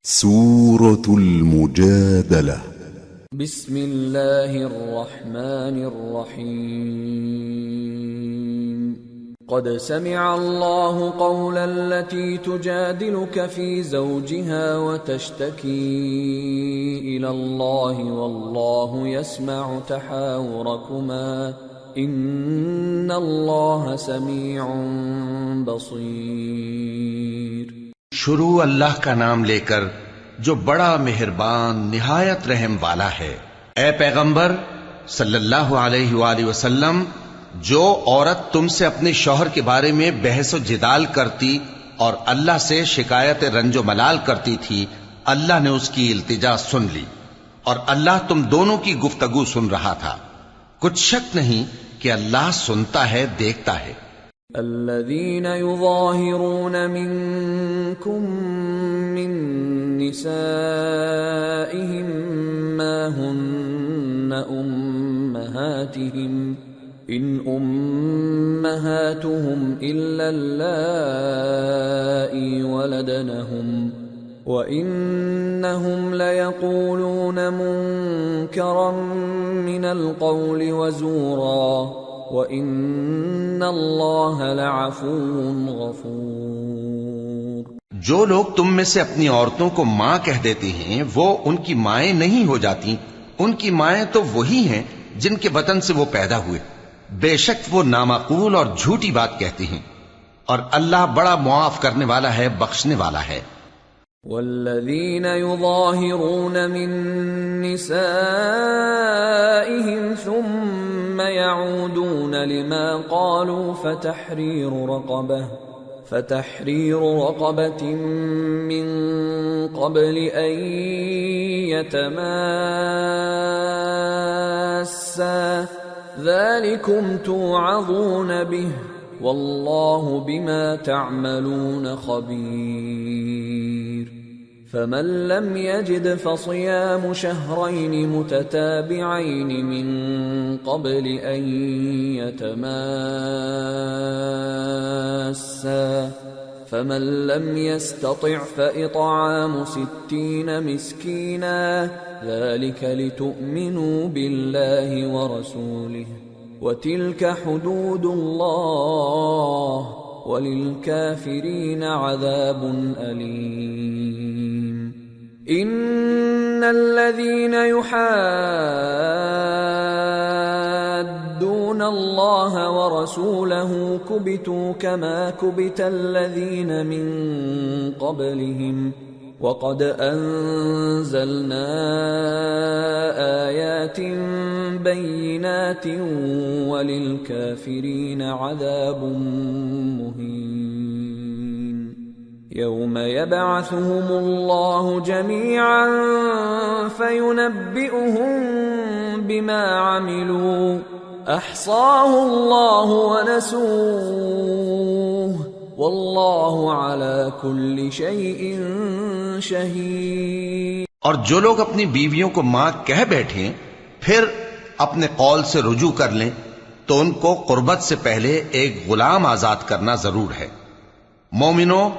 سورة المجادلة. بسم الله الرحمن الرحيم. قد سمع الله قول التي تجادلك في زوجها وتشتكي إلى الله والله يسمع تحاوركما إن الله سميع بصير. شروع اللہ کا نام لے کر جو بڑا مہربان نہایت رحم والا ہے۔ اے پیغمبر صلی اللہ علیہ وآلہ وسلم، جو عورت تم سے اپنے شوہر کے بارے میں بحث و جدال کرتی اور اللہ سے شکایت رنج و ملال کرتی تھی، اللہ نے اس کی التجا سن لی اور اللہ تم دونوں کی گفتگو سن رہا تھا۔ کچھ شک نہیں کہ اللہ سنتا ہے، دیکھتا ہے۔ الذين يظاهرون منكم من نسائهم ما هن أمهاتهم إن أمهاتهم إلا اللائي ولدنهم وإنهم ليقولون منكرا من القول وزورا وَإِنَّ اللَّهَ لَعَفُوٌّ غَفُورٌ۔ جو لوگ تم میں سے اپنی عورتوں کو ماں کہہ دیتے ہیں وہ ان کی مائیں نہیں ہو جاتی، ان کی مائیں تو وہی ہیں جن کے بطن سے وہ پیدا ہوئے، بے شک وہ نامعقول اور جھوٹی بات کہتے ہیں، اور اللہ بڑا معاف کرنے والا ہے، بخشنے والا ہے۔ والذین یظاہرون من نسائهم ثم يعودون لما قالوا فتحرير رقبة من قبل أن يتماسا ذلكم توعظون به والله بما تعملون خبير. فمن لم يجد فصيام شهرين متتابعين من قبل أن يتماسا فمن لم يستطع فإطعام 60 مسكينا ذلك لتؤمنوا بالله ورسوله وتلك حدود الله وَلِلْكَافِرِينَ عَذَابٌ أَلِيمٌ. إِنَّ الَّذِينَ يُحَادُّونَ اللَّهَ وَرَسُولَهُ كُبِتُوا كَمَا كُبِتَ الَّذِينَ مِن قَبْلِهِمْ وَقَدْ أَنزَلْنَا آيَاتٍ بَيِّنَاتٍ وَلِلْكَافِرِينَ عَذَابٌ مُهِينٌ. يَوْمَ يَبْعَثُهُمُ اللَّهُ جَمِيعًا فَيُنَبِّئُهُم بِمَا عَمِلُوا أَحْصَاهُ اللَّهُ وَنَسُوهُ واللہ علی کل شیء شہید. اور جو لوگ اپنی بیویوں کو ماں کہہ بیٹھیں پھر اپنے قول سے رجوع کر لیں تو ان کو قربت سے پہلے ایک غلام آزاد کرنا ضرور ہے۔ مومنو،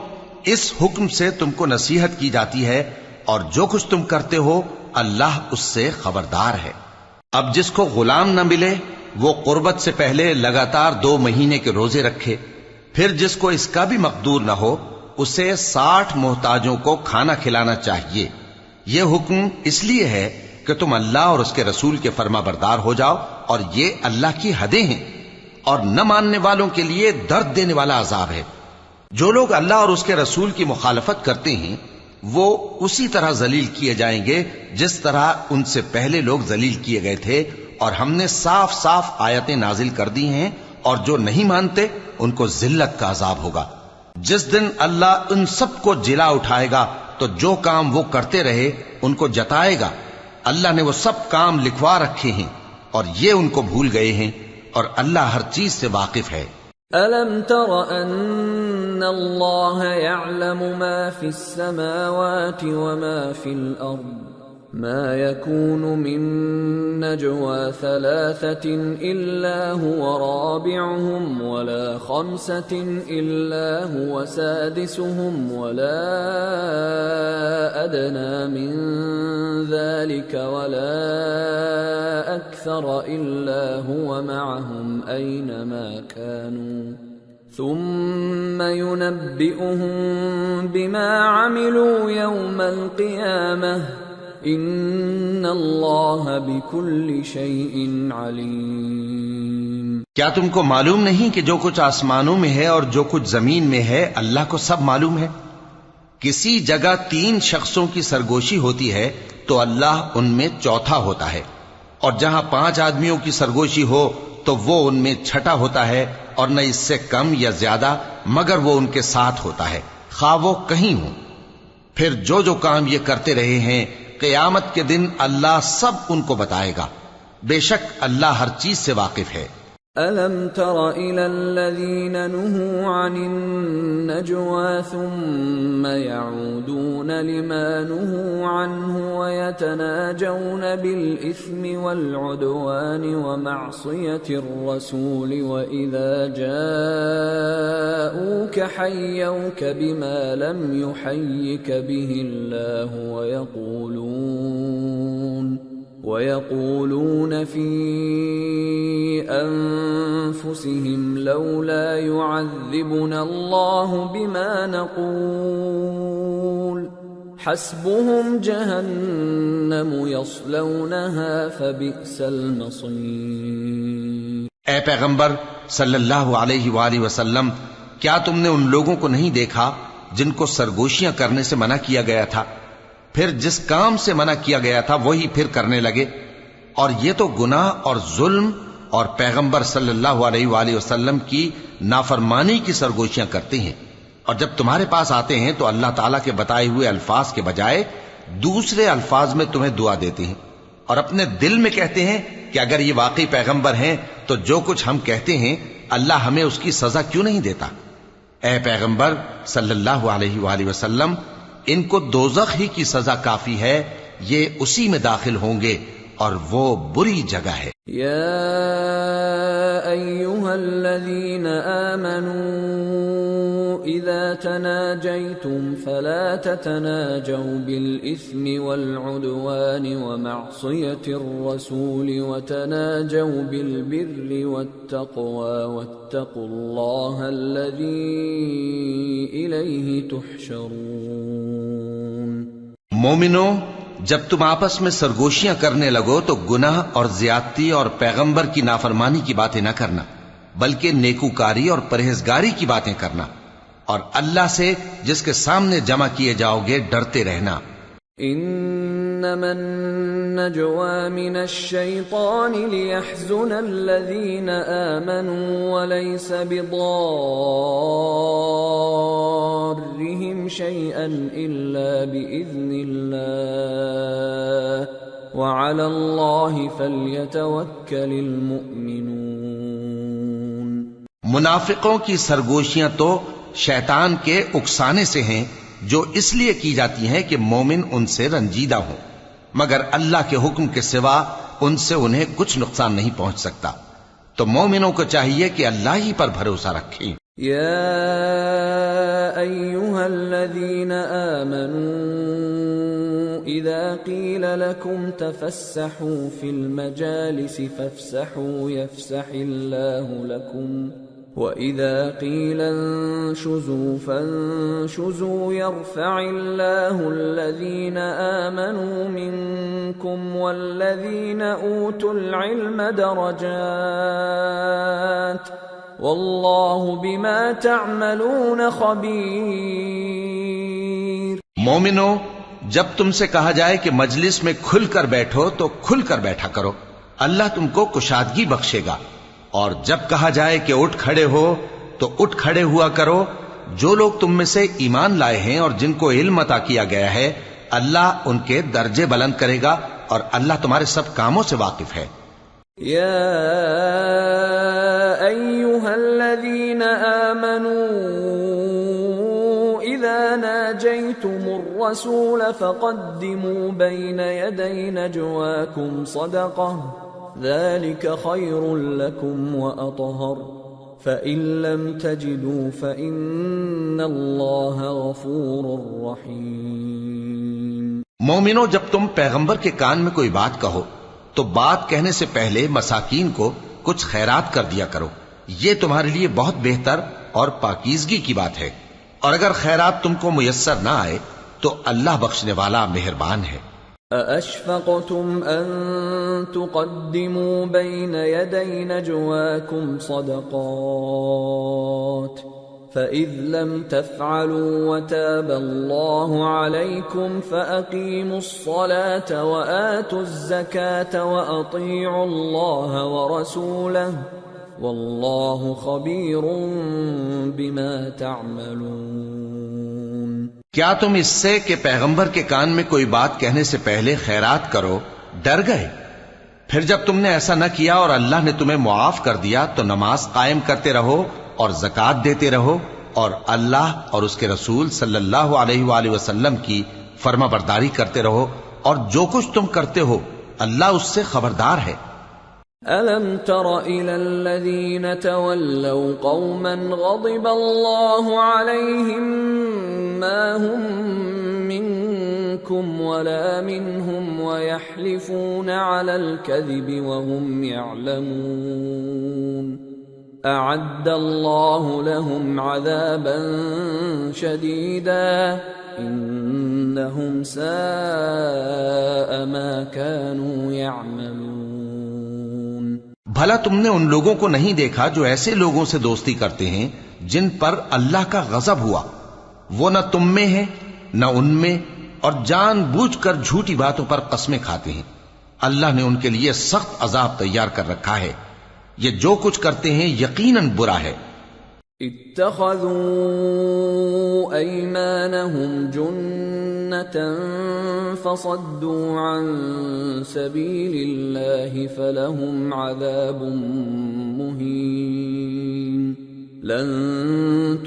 اس حکم سے تم کو نصیحت کی جاتی ہے اور جو کچھ تم کرتے ہو اللہ اس سے خبردار ہے۔ اب جس کو غلام نہ ملے وہ قربت سے پہلے لگاتار 2 مہینے کے روزے رکھے، پھر جس کو اس کا بھی مقدور نہ ہو اسے 60 محتاجوں کو کھانا کھلانا چاہیے۔ یہ حکم اس لیے ہے کہ تم اللہ اور اس کے رسول کے فرما بردار ہو جاؤ، اور یہ اللہ کی حدیں ہیں، اور نہ ماننے والوں کے لیے درد دینے والا عذاب ہے۔ جو لوگ اللہ اور اس کے رسول کی مخالفت کرتے ہیں وہ اسی طرح ذلیل کیے جائیں گے جس طرح ان سے پہلے لوگ ذلیل کیے گئے تھے، اور ہم نے صاف صاف آیتیں نازل کر دی ہیں، اور جو نہیں مانتے ان کو ذلت کا عذاب ہوگا۔ جس دن اللہ ان سب کو جلا اٹھائے گا تو جو کام وہ کرتے رہے ان کو جتائے گا۔ اللہ نے وہ سب کام لکھوا رکھے ہیں اور یہ ان کو بھول گئے ہیں، اور اللہ ہر چیز سے واقف ہے۔ أَلَمْ تَرَ أَنَّ اللَّهَ يَعْلَمُ مَا فِي السَّمَاوَاتِ وَمَا فِي الْأَرْضِ ما يكون من نجوى ثلاثة إلا هو رابعهم ولا خمسة إلا هو سادسهم ولا أدنى من ذلك ولا أكثر إلا هو معهم أينما كانوا ثم ينبئهم بما عملوا يوم القيامة ان اللہ بکل شیء علیم۔ کیا تم کو معلوم نہیں کہ جو کچھ آسمانوں میں ہے اور جو کچھ زمین میں ہے اللہ کو سب معلوم ہے؟ کسی جگہ 3 شخصوں کی سرگوشی ہوتی ہے تو اللہ ان میں چوتھا ہوتا ہے، اور جہاں 5 آدمیوں کی سرگوشی ہو تو وہ ان میں چھٹا ہوتا ہے، اور نہ اس سے کم یا زیادہ مگر وہ ان کے ساتھ ہوتا ہے، خواہ وہ کہیں ہوں۔ پھر جو جو کام یہ کرتے رہے ہیں قیامت کے دن اللہ سب ان کو بتائے گا، بے شک اللہ ہر چیز سے واقف ہے۔ أَلَمْ تَرَ إِلَى الَّذِينَ نُهُوا عَنِ النَّجْوَى ثُمَّ يَعُودُونَ لِمَا نُهُوا عَنْهُ وَيَتَنَاجَوْنَ بِالْإِثْمِ وَالْعُدْوَانِ وَمَعْصِيَةِ الرَّسُولِ وَإِذَا جَاءُوكَ حَيَّوْكَ بِمَا لَمْ يُحَيِّكَ بِهِ اللَّهُ وَيَقُولُونَ فِي أَنفُسِهِمْ لَوْلَا يُعَذِّبُنَا اللَّهُ بِمَا نَقُولُ حَسْبُهُمْ جَهَنَّمُ يَصْلَوْنَهَا فَبِئْسَ الْمَصِيرُ۔ اے پیغمبر صلی اللہ علیہ وآلہ وسلم، کیا تم نے ان لوگوں کو نہیں دیکھا جن کو سرگوشیاں کرنے سے منع کیا گیا تھا، پھر جس کام سے منع کیا گیا تھا وہی پھر کرنے لگے؟ اور یہ تو گناہ اور ظلم اور پیغمبر صلی اللہ علیہ وآلہ وسلم کی نافرمانی کی سرگوشیاں کرتے ہیں، اور جب تمہارے پاس آتے ہیں تو اللہ تعالیٰ کے بتائے ہوئے الفاظ کے بجائے دوسرے الفاظ میں تمہیں دعا دیتے ہیں، اور اپنے دل میں کہتے ہیں کہ اگر یہ واقعی پیغمبر ہیں تو جو کچھ ہم کہتے ہیں اللہ ہمیں اس کی سزا کیوں نہیں دیتا؟ اے پیغمبر صلی اللہ علیہ وآلہ وسلم، ان کو دوزخ ہی کی سزا کافی ہے، یہ اسی میں داخل ہوں گے اور وہ بری جگہ ہے۔ یا ایھا الذین آمنوا اذا تناجیتم فلا تتناجوا بالاثم والعدوان ومعصیة الرسول وتناجوا بالبر والتقوى واتقوا اللہ الذی الیہ تحشرون۔ مومنو، جب تم آپس میں سرگوشیاں کرنے لگو تو گناہ اور زیادتی اور پیغمبر کی نافرمانی کی باتیں نہ کرنا، بلکہ نیکوکاری اور پرہیزگاری کی باتیں کرنا، اور اللہ سے جس کے سامنے جمع کیے جاؤ گے ڈرتے رہنا۔ انما النجوى من الشيطان ليحزن الذين آمنوا وليس بضارهم شيئا إلا بإذن الله وعلى الله فليتوكل المؤمنون۔ منافقوں کی سرگوشیاں تو شیطان کے اکسانے سے ہیں جو اس لیے کی جاتی ہیں کہ مومن ان سے رنجیدہ ہوں، مگر اللہ کے حکم کے سوا ان سے انہیں کچھ نقصان نہیں پہنچ سکتا، تو مومنوں کو چاہیے کہ اللہ ہی پر بھروسہ رکھیں۔ یا ایھا الذین آمنوا اذا قیل لکم تفسحوا فی المجالس فافسحوا یفسح اللہ لکم وَإِذَا قِيلَ انشُزُوا فَانشُزُوا يَرْفَعِ اللَّهُ الَّذِينَ آمَنُوا مِنكُمْ وَالَّذِينَ أُوتُوا الْعِلْمَ دَرَجَاتٍ وَاللَّهُ بِمَا تَعْمَلُونَ خَبِيرٌ۔ مومنو، جب تم سے کہا جائے کہ مجلس میں کھل کر بیٹھو تو کھل کر بیٹھا کرو، اللہ تم کو کشادگی بخشے گا، اور جب کہا جائے کہ اٹھ کھڑے ہو تو اٹھ کھڑے ہوا کرو۔ جو لوگ تم میں سے ایمان لائے ہیں اور جن کو علم عطا کیا گیا ہے اللہ ان کے درجے بلند کرے گا، اور اللہ تمہارے سب کاموں سے واقف ہے۔ یا ایھا الذین آمنوا اذا ناجیتم الرسول فقدموا بين يدي نجواكم صدقة ذلك خير لكم وأطهر فإن لم تجدوا فإن الله غفور رحيم۔ مومنو، جب تم پیغمبر کے کان میں کوئی بات کہو تو بات کہنے سے پہلے مساکین کو کچھ خیرات کر دیا کرو، یہ تمہارے لیے بہت بہتر اور پاکیزگی کی بات ہے، اور اگر خیرات تم کو میسر نہ آئے تو اللہ بخشنے والا مہربان ہے۔ أَأَشْفَقْتُمْ أَن تُقَدِّمُوا بَيْنَ يَدَيْ نَجْوَاكُمْ صَدَقَاتٍ فَإِذْ لَمْ تَفْعَلُوا وَتَابَ اللَّهُ عَلَيْكُمْ فَأَقِيمُوا الصَّلَاةَ وَآتُوا الزَّكَاةَ وَأَطِيعُوا اللَّهَ وَرَسُولَهُ وَاللَّهُ خَبِيرٌ بِمَا تَعْمَلُونَ۔ کیا تم اس سے کہ پیغمبر کے کان میں کوئی بات کہنے سے پہلے خیرات کرو ڈر گئے؟ پھر جب تم نے ایسا نہ کیا اور اللہ نے تمہیں معاف کر دیا تو نماز قائم کرتے رہو اور زکوٰۃ دیتے رہو، اور اللہ اور اس کے رسول صلی اللہ علیہ وآلہ وسلم کی فرما برداری کرتے رہو، اور جو کچھ تم کرتے ہو اللہ اس سے خبردار ہے۔ أَلَمْ تَرَ إِلَى الَّذِينَ تَوَلَّوْا قَوْمًا غَضِبَ اللَّهُ عَلَيْهِمْ مَا هُمْ مِنْكُمْ وَلَا مِنْهُمْ وَيَحْلِفُونَ عَلَى الْكَذِبِ وَهُمْ يَعْلَمُونَ أَعَدَّ اللَّهُ لَهُمْ عَذَابًا شَدِيدًا إِنَّهُمْ سَاءَ مَا كَانُوا يَعْمَلُونَ۔ بھلا تم نے ان لوگوں کو نہیں دیکھا جو ایسے لوگوں سے دوستی کرتے ہیں جن پر اللہ کا غضب ہوا؟ وہ نہ تم میں ہے نہ ان میں، اور جان بوجھ کر جھوٹی باتوں پر قسمیں کھاتے ہیں۔ اللہ نے ان کے لیے سخت عذاب تیار کر رکھا ہے، یہ جو کچھ کرتے ہیں یقیناً برا ہے۔ اتخذوا أيمانهم جنة فصدوا عن سبيل الله فلهم عذاب مهين لن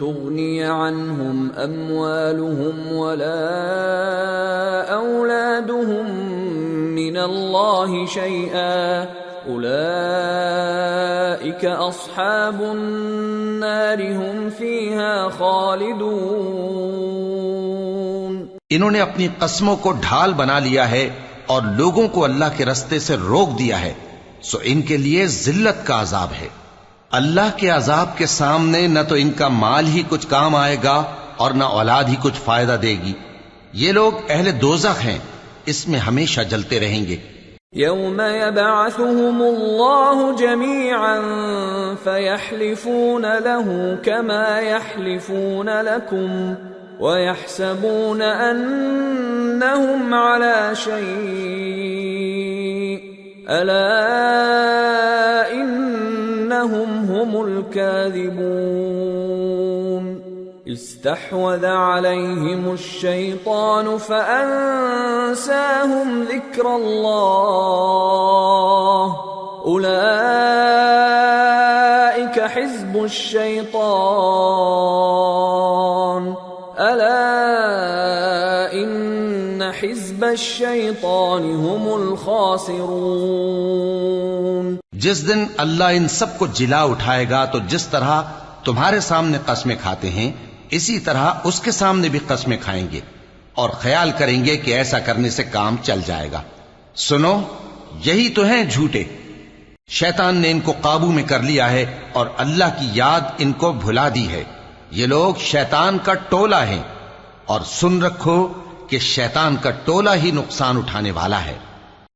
تغني عنهم أموالهم ولا أولادهم من الله شيئا أولئك أصحاب النار هم فيها خالدون۔ انہوں نے اپنی قسموں کو ڈھال بنا لیا ہے اور لوگوں کو اللہ کے رستے سے روک دیا ہے، سو ان کے لیے ذلت کا عذاب ہے۔ اللہ کے عذاب کے سامنے نہ تو ان کا مال ہی کچھ کام آئے گا اور نہ اولاد ہی کچھ فائدہ دے گی۔ یہ لوگ اہل دوزخ ہیں، اس میں ہمیشہ جلتے رہیں گے۔ يوم يبعثهم الله جميعا فيحلفون له كما يحلفون لكم ويحسبون أنهم على شيء ألا إنهم هم الكاذبون استحوذ عليهم الشيطان فأنساهم ذكر الله أولئك حزب الشيطان ألا إن حزب الشيطان هم الخاسرون۔ جس دن اللہ ان سب کو جلا اٹھائے گا تو جس طرح تمہارے سامنے قسمیں کھاتے ہیں اسی طرح اس کے سامنے بھی قسمیں کھائیں گے اور خیال کریں گے کہ ایسا کرنے سے کام چل جائے گا۔ سنو، یہی تو ہیں جھوٹے۔ شیطان نے ان کو قابو میں کر لیا ہے اور اللہ کی یاد ان کو بھلا دی ہے۔ یہ لوگ شیطان کا ٹولہ ہیں، اور سن رکھو کہ شیطان کا ٹولہ ہی نقصان اٹھانے والا ہے۔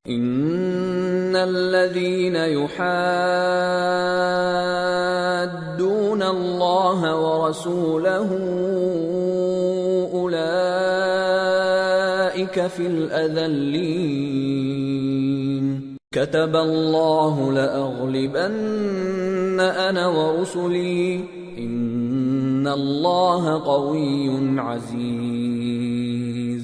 ان الذين يحادون الله ورسوله اولئك في الاذلين كتب الله لاغلبن انا ورسلي ان الله قوي عزيز۔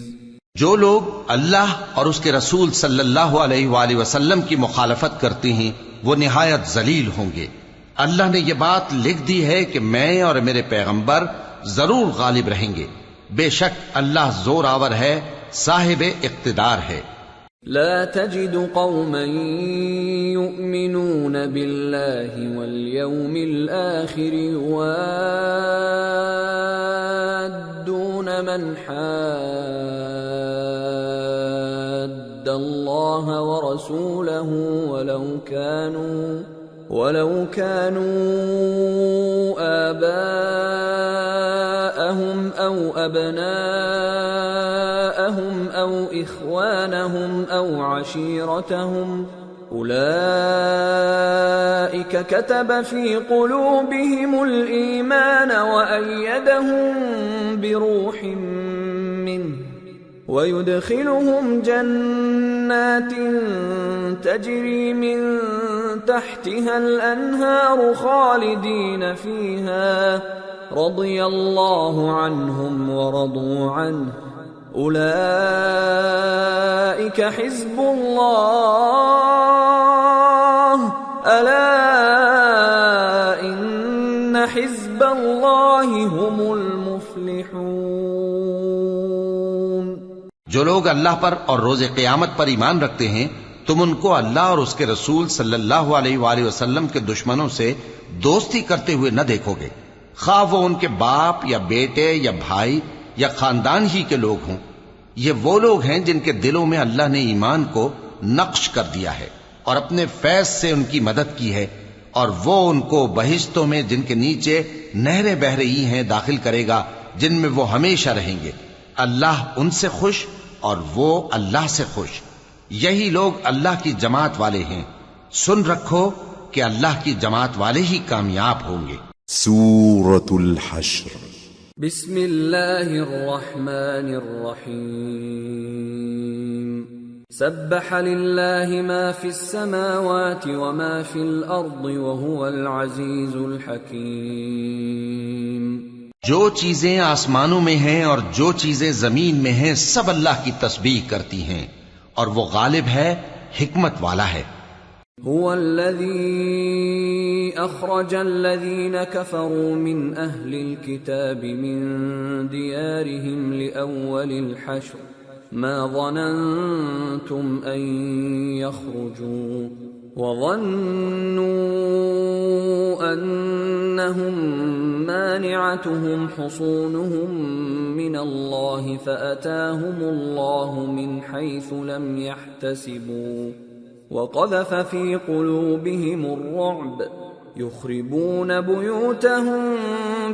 جو لوگ اللہ اور اس کے رسول صلی اللہ علیہ وآلہ وسلم کی مخالفت کرتے ہیں وہ نہایت ذلیل ہوں گے۔ اللہ نے یہ بات لکھ دی ہے کہ میں اور میرے پیغمبر ضرور غالب رہیں گے۔ بے شک اللہ زور آور ہے، صاحب اقتدار ہے۔ لا تجد قوما يؤمنون بالله واليوم الآخر يوادون من حاد الله ورسوله ولو كانوا آباءهم أو أبناءهم أو إخوانهم أو عشيرتهم أولئك كتب في قلوبهم الإيمان وأيدهم بروح منه ويدخلهم جنات تجري من تحتها الأنهار خالدين فيها رضي الله عنهم ورضوا عنه أولئك حزب الله ألا إن حزب الله هم المفلحون۔ جو لوگ اللہ پر اور روز قیامت پر ایمان رکھتے ہیں تم ان کو اللہ اور اس کے رسول صلی اللہ علیہ وآلہ وسلم کے دشمنوں سے دوستی کرتے ہوئے نہ دیکھو گے، خواہ وہ ان کے باپ یا بیٹے یا بھائی یا خاندان ہی کے لوگ ہوں۔ یہ وہ لوگ ہیں جن کے دلوں میں اللہ نے ایمان کو نقش کر دیا ہے اور اپنے فیض سے ان کی مدد کی ہے، اور وہ ان کو بہشتوں میں جن کے نیچے نہریں بہہ رہی ہیں داخل کرے گا، جن میں وہ ہمیشہ رہیں گے۔ اللہ ان سے خوش اور وہ اللہ سے خوش۔ یہی لوگ اللہ کی جماعت والے ہیں۔ سن رکھو کہ اللہ کی جماعت والے ہی کامیاب ہوں گے۔ سورة الحشر۔ بسم اللہ الرحمن الرحیم۔ سبح للہ ما فی السماوات وما فی الارض وهو العزیز الحکیم۔ جو چیزیں آسمانوں میں ہیں اور جو چیزیں زمین میں ہیں سب اللہ کی تسبیح کرتی ہیں، اور وہ غالب ہے، حکمت والا ہے۔ هو الذي أخرج الذين كفروا من أهل الكتاب من ديارهم لأول الحشر ما ظننتم أن يخرجوا وظنوا أنهم مانعتهم حصونهم من الله فأتاهم الله من حيث لم يحتسبوا وقذف في قلوبهم الرعب يخربون بيوتهم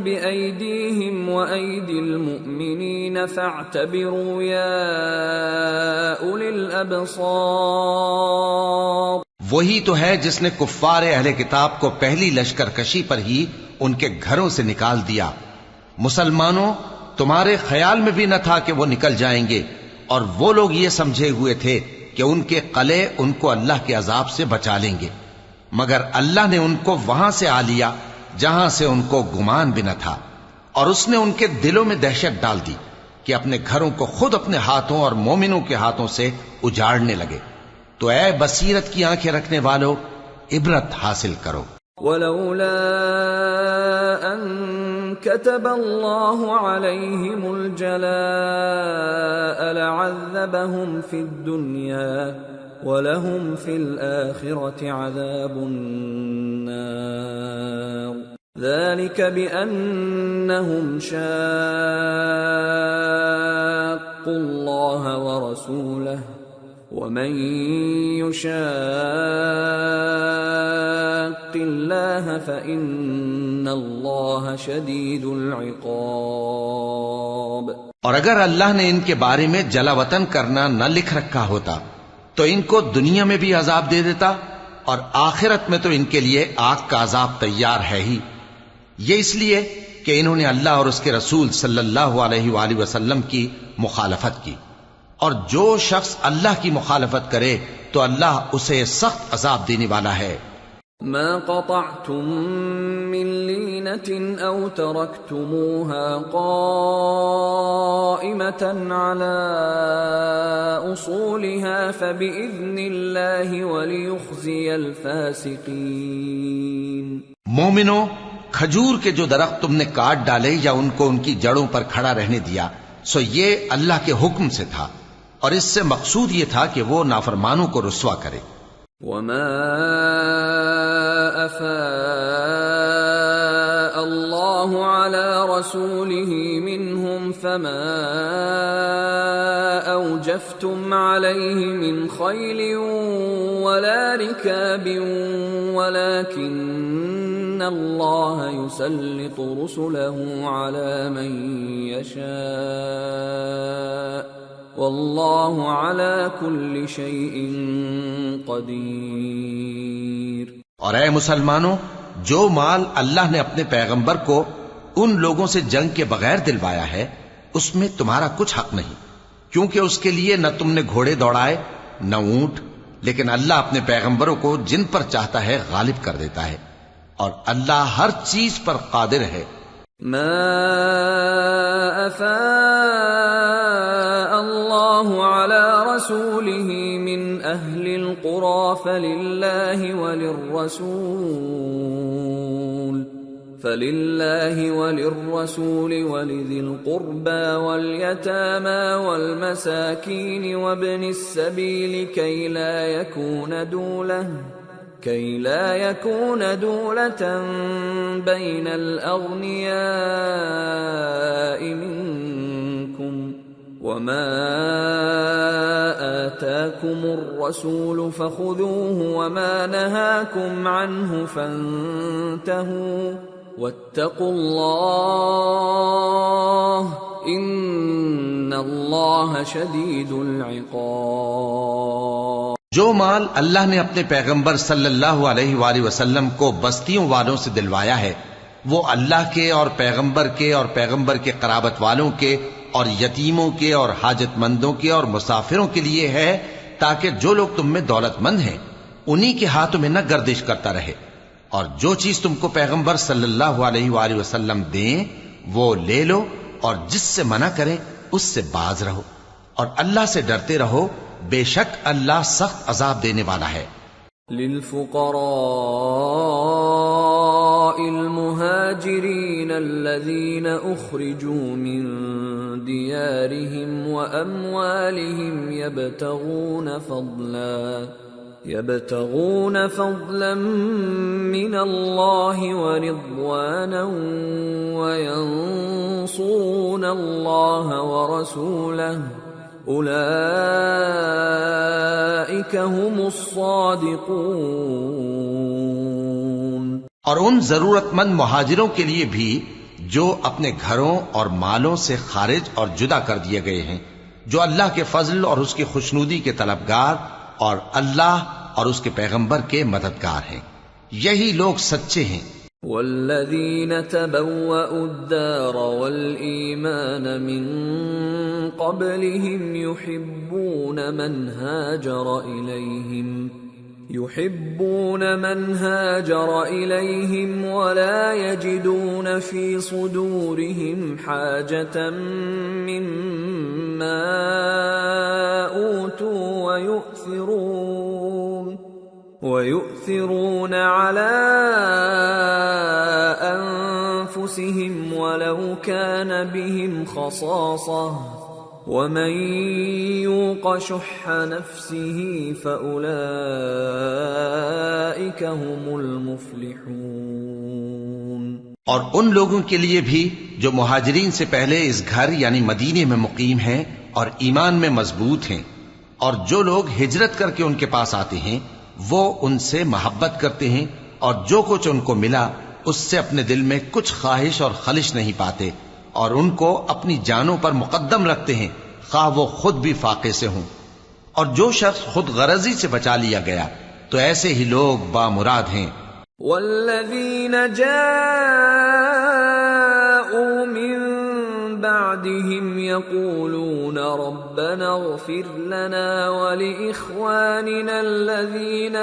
بأيديهم وأيدي المؤمنين فاعتبروا يا أولي الأبصار۔ وہی تو ہے جس نے کفار اہل کتاب کو پہلی لشکر کشی پر ہی ان کے گھروں سے نکال دیا۔ مسلمانوں، تمہارے خیال میں بھی نہ تھا کہ وہ نکل جائیں گے، اور وہ لوگ یہ سمجھے ہوئے تھے کہ ان کے قلعے ان کو اللہ کے عذاب سے بچا لیں گے، مگر اللہ نے ان کو وہاں سے آ لیا جہاں سے ان کو گمان بھی نہ تھا، اور اس نے ان کے دلوں میں دہشت ڈال دی کہ اپنے گھروں کو خود اپنے ہاتھوں اور مومنوں کے ہاتھوں سے اجاڑنے لگے۔ تو اے بصیرت کی آنکھیں رکھنے والو، عبرت حاصل کرو۔ ولولا ان كتب الله عليهم الجلاء لعذبهم في الدنيا ولهم في الآخرة عذاب النار ذلك بأنهم شاقوا الله ورسوله ومن يشاق الله فإن الله شديد العقاب۔ اور اگر اللہ نے ان کے بارے میں جلا وطن کرنا نہ لکھ رکھا ہوتا تو ان کو دنیا میں بھی عذاب دے دیتا، اور آخرت میں تو ان کے لیے آگ کا عذاب تیار ہے ہی۔ یہ اس لیے کہ انہوں نے اللہ اور اس کے رسول صلی اللہ علیہ وآلہ وسلم کی مخالفت کی، اور جو شخص اللہ کی مخالفت کرے تو اللہ اسے سخت عذاب دینے والا ہے۔ ما قطعتم من لينة أو تركتموها قائمة على أصولها فبإذن الله وليخزي الفاسقين۔ مومنو، کھجور کے جو درخت تم نے کاٹ ڈالے یا ان کو ان کی جڑوں پر کھڑا رہنے دیا، سو یہ اللہ کے حکم سے تھا، اور اس سے مقصود یہ تھا کہ وہ نافرمانوں کو رسوا کرے۔ وما أفاء الله على رسوله منهم فما أوجفتم عليه من خيل ولا ركاب ولكن الله يسلط رسله على من يشاء واللہ علی کل شیء قدیر۔ اور اے مسلمانوں، جو مال اللہ نے اپنے پیغمبر کو ان لوگوں سے جنگ کے بغیر دلوایا ہے اس میں تمہارا کچھ حق نہیں، کیونکہ اس کے لیے نہ تم نے گھوڑے دوڑائے نہ اونٹ، لیکن اللہ اپنے پیغمبروں کو جن پر چاہتا ہے غالب کر دیتا ہے، اور اللہ ہر چیز پر قادر ہے۔ ما افاء اللہ علی رسوله من اہل القرى فللہ وللرسول ولذی القربى واليتامى والمساکین وابن السبیل كي لا يكون دولة بين الأغنياء منكم وما آتاكم الرسول فخذوه وما نهاكم عنه فانتهوا واتقوا الله إن الله شديد العقاب۔ جو مال اللہ نے اپنے پیغمبر صلی اللہ علیہ وآلہ وسلم کو بستیوں والوں سے دلوایا ہے وہ اللہ کے اور پیغمبر کے قرابت والوں کے اور یتیموں کے اور حاجت مندوں کے اور مسافروں کے لیے ہے، تاکہ جو لوگ تم میں دولت مند ہیں انہی کے ہاتھوں میں نہ گردش کرتا رہے، اور جو چیز تم کو پیغمبر صلی اللہ علیہ وآلہ وسلم دیں وہ لے لو، اور جس سے منع کریں اس سے باز رہو، اور اللہ سے ڈرتے رہو، بے شک اللہ سخت عذاب دینے والا ہے۔ للفقراء المهاجرين الذين أخرجوا من ديارهم وأموالهم يبتغون فضلا من الله ورضوانا وينصرون الله ورسوله اولئک هم الصادقون۔ اور ان ضرورت مند مہاجروں کے لیے بھی جو اپنے گھروں اور مالوں سے خارج اور جدا کر دیے گئے ہیں، جو اللہ کے فضل اور اس کی خوشنودی کے طلبگار اور اللہ اور اس کے پیغمبر کے مددگار ہیں، یہی لوگ سچے ہیں۔ والذین تبوأوا الدار والایمان من قبلهم يحبون من هاجر إليهم ولا يجدون في صدورهم حاجة مما أوتوا ويؤثرون على أنفسهم ولو كان بهم خصاصة ومن يوق شح نفسه فأولئك هم المفلحون۔ اور ان لوگوں کے لیے بھی جو مہاجرین سے پہلے اس گھر یعنی مدینے میں مقیم ہیں اور ایمان میں مضبوط ہیں، اور جو لوگ ہجرت کر کے ان کے پاس آتے ہیں وہ ان سے محبت کرتے ہیں، اور جو کچھ ان کو ملا اس سے اپنے دل میں کچھ خواہش اور خلش نہیں پاتے، اور ان کو اپنی جانوں پر مقدم رکھتے ہیں خواہ وہ خود بھی فاقے سے ہوں۔ اور جو شخص خود غرضی سے بچا لیا گیا تو ایسے ہی لوگ بامراد ہیں۔ والذین جاءوا من بعدهم يقولون ربنا اغفر لنا ولإخواننا الذين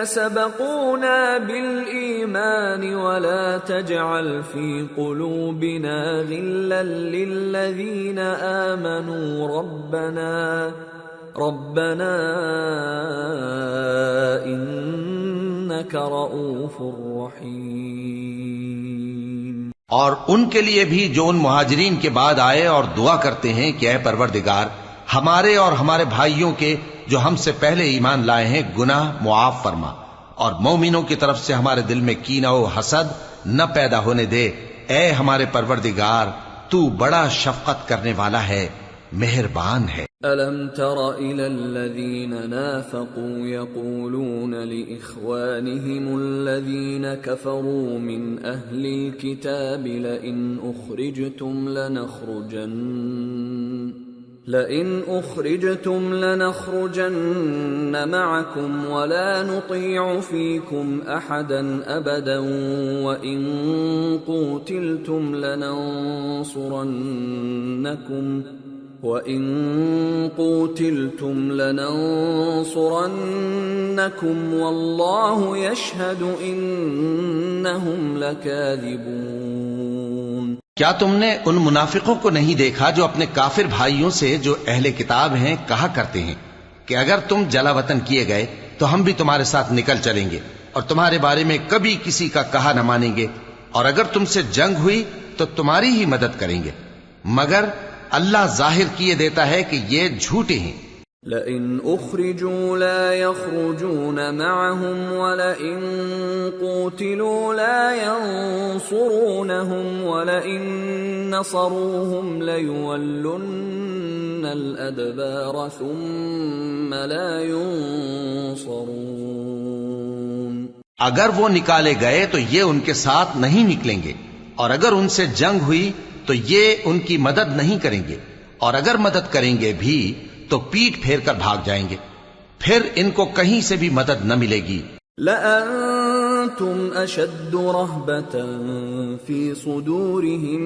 سبقونا بالإيمان ولا تجعل في قلوبنا غلا للذين آمنوا ربنا انك رؤوف رحیم۔ اور ان کے لیے بھی جو ان مہاجرین کے بعد آئے اور دعا کرتے ہیں کہ اے پروردگار ہمارے اور ہمارے بھائیوں کے جو ہم سے پہلے ایمان لائے ہیں گناہ معاف فرما، اور مومنوں کی طرف سے ہمارے دل میں کینہ و حسد نہ پیدا ہونے دے۔ اے ہمارے پروردگار تو بڑا شفقت کرنے والا ہے، مہربان ہے۔ أَلَمْ تَرَ إِلَى الَّذِينَ نَافَقُوا يَقُولُونَ لِإِخْوَانِهِمُ الَّذِينَ كَفَرُوا مِنْ أَهْلِ الْكِتَابِ لَئِنْ أُخْرِجْتُمْ لَنَخْرُجَنَّ مَعَكُمْ وَلَا نُطِيعُ فِيكُمْ أَحَدًا أَبَدًا وَإِنْ قُوتِلْتُمْ لَنَنصُرَنَّكُمْ وَاللَّهُ يَشْهَدُ إِنَّهُمْ لَكَاذِبُونَ۔ کیا تم نے ان منافقوں کو نہیں دیکھا جو اپنے کافر بھائیوں سے جو اہل کتاب ہیں کہا کرتے ہیں کہ اگر تم جلا وطن کیے گئے تو ہم بھی تمہارے ساتھ نکل چلیں گے اور تمہارے بارے میں کبھی کسی کا کہا نہ مانیں گے، اور اگر تم سے جنگ ہوئی تو تمہاری ہی مدد کریں گے، مگر اللہ ظاہر کیے دیتا ہے کہ یہ جھوٹے ہیں۔ لئن اخرجوا لا يخرجون معهم ولئن قوتلوا لا ينصرونهم ولئن نصروهم ليولن الادبار ثم لا ينصرون۔ اگر وہ نکالے گئے تو یہ ان کے ساتھ نہیں نکلیں گے، اور اگر ان سے جنگ ہوئی تو یہ ان کی مدد نہیں کریں گے، اور اگر مدد کریں گے بھی تو پیٹ پھیر کر بھاگ جائیں گے، پھر ان کو کہیں سے بھی مدد نہ ملے گی۔ لَأَنْتُمْ أَشَدُّ رَهْبَةً فِي صُدُورِهِمْ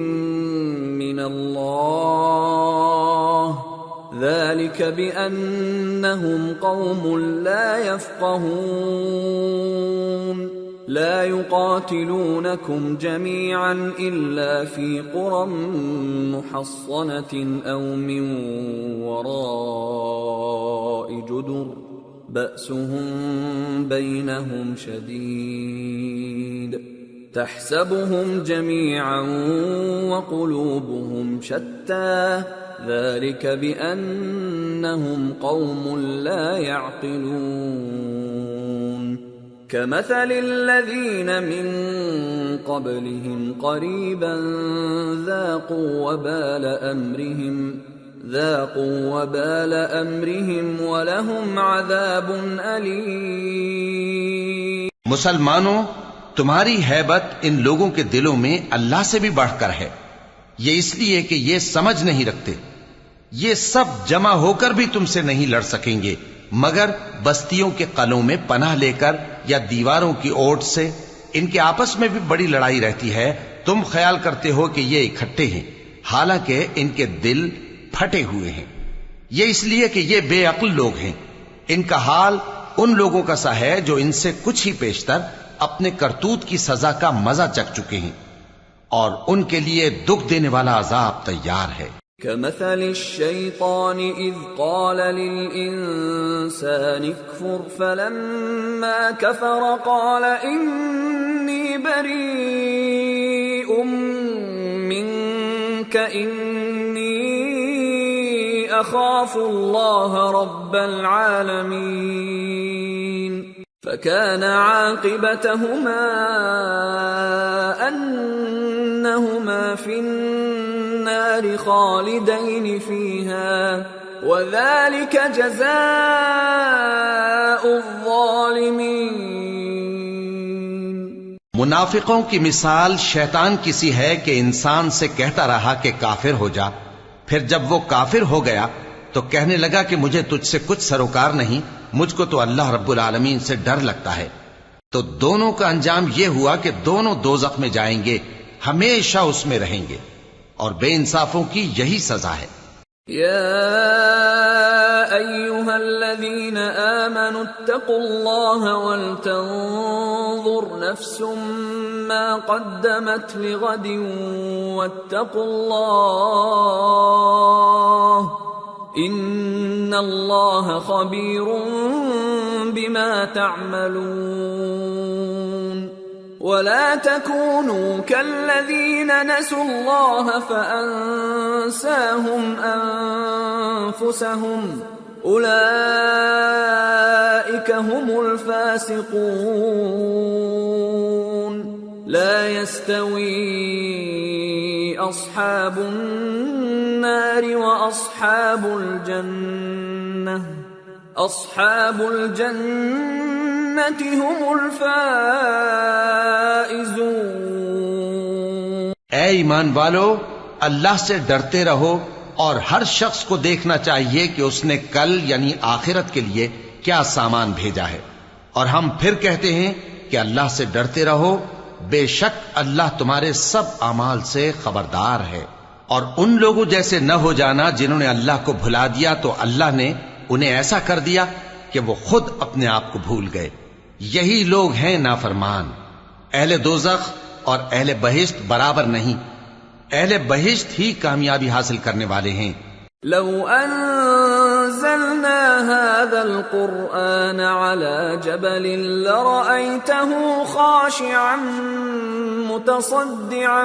مِنَ اللَّهِ ذَلِكَ بِأَنَّهُمْ قَوْمٌ لَا يَفْقَهُونَ لا يقاتلونكم جميعا إلا في قرى محصنة أو من وراء جدر بأسهم بينهم شديد تحسبهم جميعا وقلوبهم شتى ذلك بأنهم قوم لا يعقلون كمثل الذين من قبلهم قريبا ذاقوا وبال أمرهم ولهم عذاب أليم۔ مسلمانوں، تمہاری ہیبت ان لوگوں کے دلوں میں اللہ سے بھی بڑھ کر ہے، یہ اس لیے کہ یہ سمجھ نہیں رکھتے، یہ سب جمع ہو کر بھی تم سے نہیں لڑ سکیں گے مگر بستیوں کے قلعوں میں پناہ لے کر یا دیواروں کی اوٹ سے۔ ان کے آپس میں بھی بڑی لڑائی رہتی ہے، تم خیال کرتے ہو کہ یہ اکٹھے ہیں، حالانکہ ان کے دل پھٹے ہوئے ہیں۔ یہ اس لیے کہ یہ بے عقل لوگ ہیں۔ ان کا حال ان لوگوں کا سا ہے جو ان سے کچھ ہی پیشتر اپنے کرتوت کی سزا کا مزہ چکھ چکے ہیں، اور ان کے لیے دکھ دینے والا عذاب تیار ہے۔ كمثل الشيطان إذ قال للإنسان اكفر فلما كفر قال إني بريء منك إني أخاف الله رب العالمين فكان عاقبتهما أنهما في النار خالدين فيها وذلك جزاء الظالمين۔ منافقوں کی مثال شیطان کی سی ہے کہ انسان سے کہتا رہا کہ کافر ہو جا، پھر جب وہ کافر ہو گیا تو کہنے لگا کہ مجھے تجھ سے کچھ سروکار نہیں، مجھ کو تو اللہ رب العالمین سے ڈر لگتا ہے۔ تو دونوں کا انجام یہ ہوا کہ دونوں دوزخ میں جائیں گے، ہمیشہ اس میں رہیں گے، اور بے انصافوں کی یہی سزا ہے۔ یا ایھا الذین آمنوا اتقوا اللہ ولتنظر نفس ما قدمت لغد واتقوا اللہ ان اللہ خبیر بما تعملون ولا تكونوا كالذين نسوا الله فأنساهم أنفسهم أولئك هم الفاسقون لا يستوي أصحاب النار وأصحاب الجنة أصحاب الجنة هم الفائزون۔ اے ایمان والو، اللہ سے ڈرتے رہو اور ہر شخص کو دیکھنا چاہیے کہ اس نے کل یعنی آخرت کے لیے کیا سامان بھیجا ہے، اور ہم پھر کہتے ہیں کہ اللہ سے ڈرتے رہو، بے شک اللہ تمہارے سب اعمال سے خبردار ہے۔ اور ان لوگوں جیسے نہ ہو جانا جنہوں نے اللہ کو بھلا دیا تو اللہ نے انہیں ایسا کر دیا کہ وہ خود اپنے آپ کو بھول گئے۔ یہی لوگ ہیں نافرمان۔ اہل دوزخ اور اہل بہشت برابر نہیں، اہل بہشت ہی کامیابی حاصل کرنے والے ہیں۔ لو انزلنا هذا القرآن على جبل لرأيته خاشعا متصدعا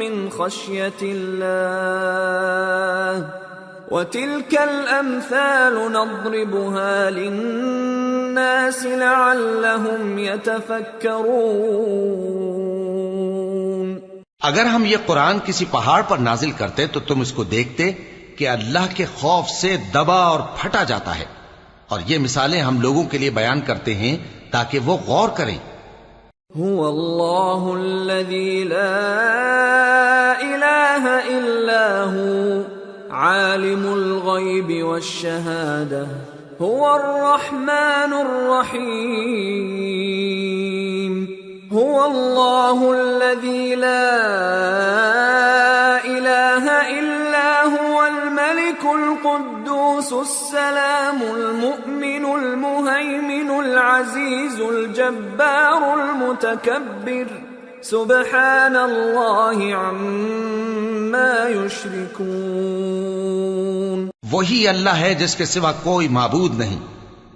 من خشية الله وتلك الأمثال نضربها للناس لعلهم يتفكرون۔ اگر ہم یہ قرآن کسی پہاڑ پر نازل کرتے تو تم اس کو دیکھتے کہ اللہ کے خوف سے دبا اور پھٹا جاتا ہے، اور یہ مثالیں ہم لوگوں کے لیے بیان کرتے ہیں تاکہ وہ غور کریں۔ هو اللہ الذی لا الہ الا هو عالم الغیب والشہادہ هو الرحمن الرحیم هو اللہ الذی لا الہ الا هو الملك القدوس السلام المؤمن المهيمن العزيز الجبار المتكبر سبحان اللہ عما يشركون۔ وہی اللہ ہے جس کے سوا کوئی معبود نہیں،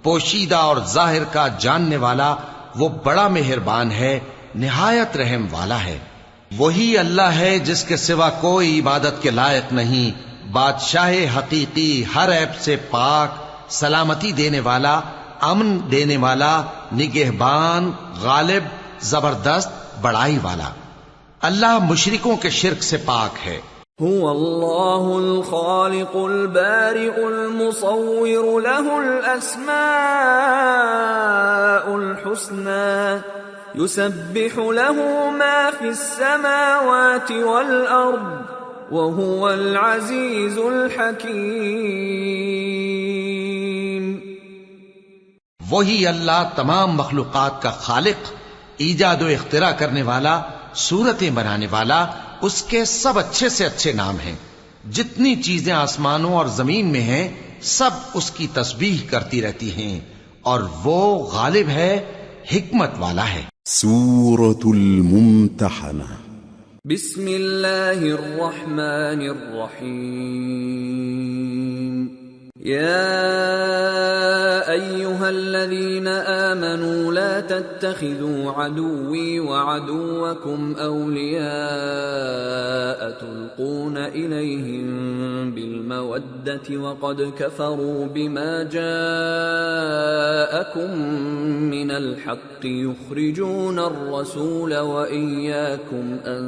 پوشیدہ اور ظاہر کا جاننے والا، وہ بڑا مہربان ہے، نہایت رحم والا ہے۔ وہی اللہ ہے جس کے سوا کوئی عبادت کے لائق نہیں، بادشاہ حقیقی، ہر عیب سے پاک، سلامتی دینے والا، امن دینے والا، نگہبان، غالب، زبردست، بڑائی والا۔ اللہ مشرکوں کے شرک سے پاک ہے۔ هو اللہ الخالق البارئ المصور له الاسماء الحسنى يسبح له ما في السماوات والارض وهو العزيز الحكيم۔ وہی اللہ تمام مخلوقات کا خالق، ایجاد و اختراع کرنے والا، صورتیں بنانے والا، اس کے سب اچھے سے اچھے نام ہیں۔ جتنی چیزیں آسمانوں اور زمین میں ہیں سب اس کی تسبیح کرتی رہتی ہیں، اور وہ غالب ہے، حکمت والا ہے۔ سورة الممتحنة۔ بسم اللہ الرحمن الرحیم۔ یا ایہا الذین آمنوا لا تتخذوا عدوی وعدوکم اولیاء تلقون الیہم بالمودة وقد کفروا بما جاءکم من الحق یخرجون الرسول وإیاکم ان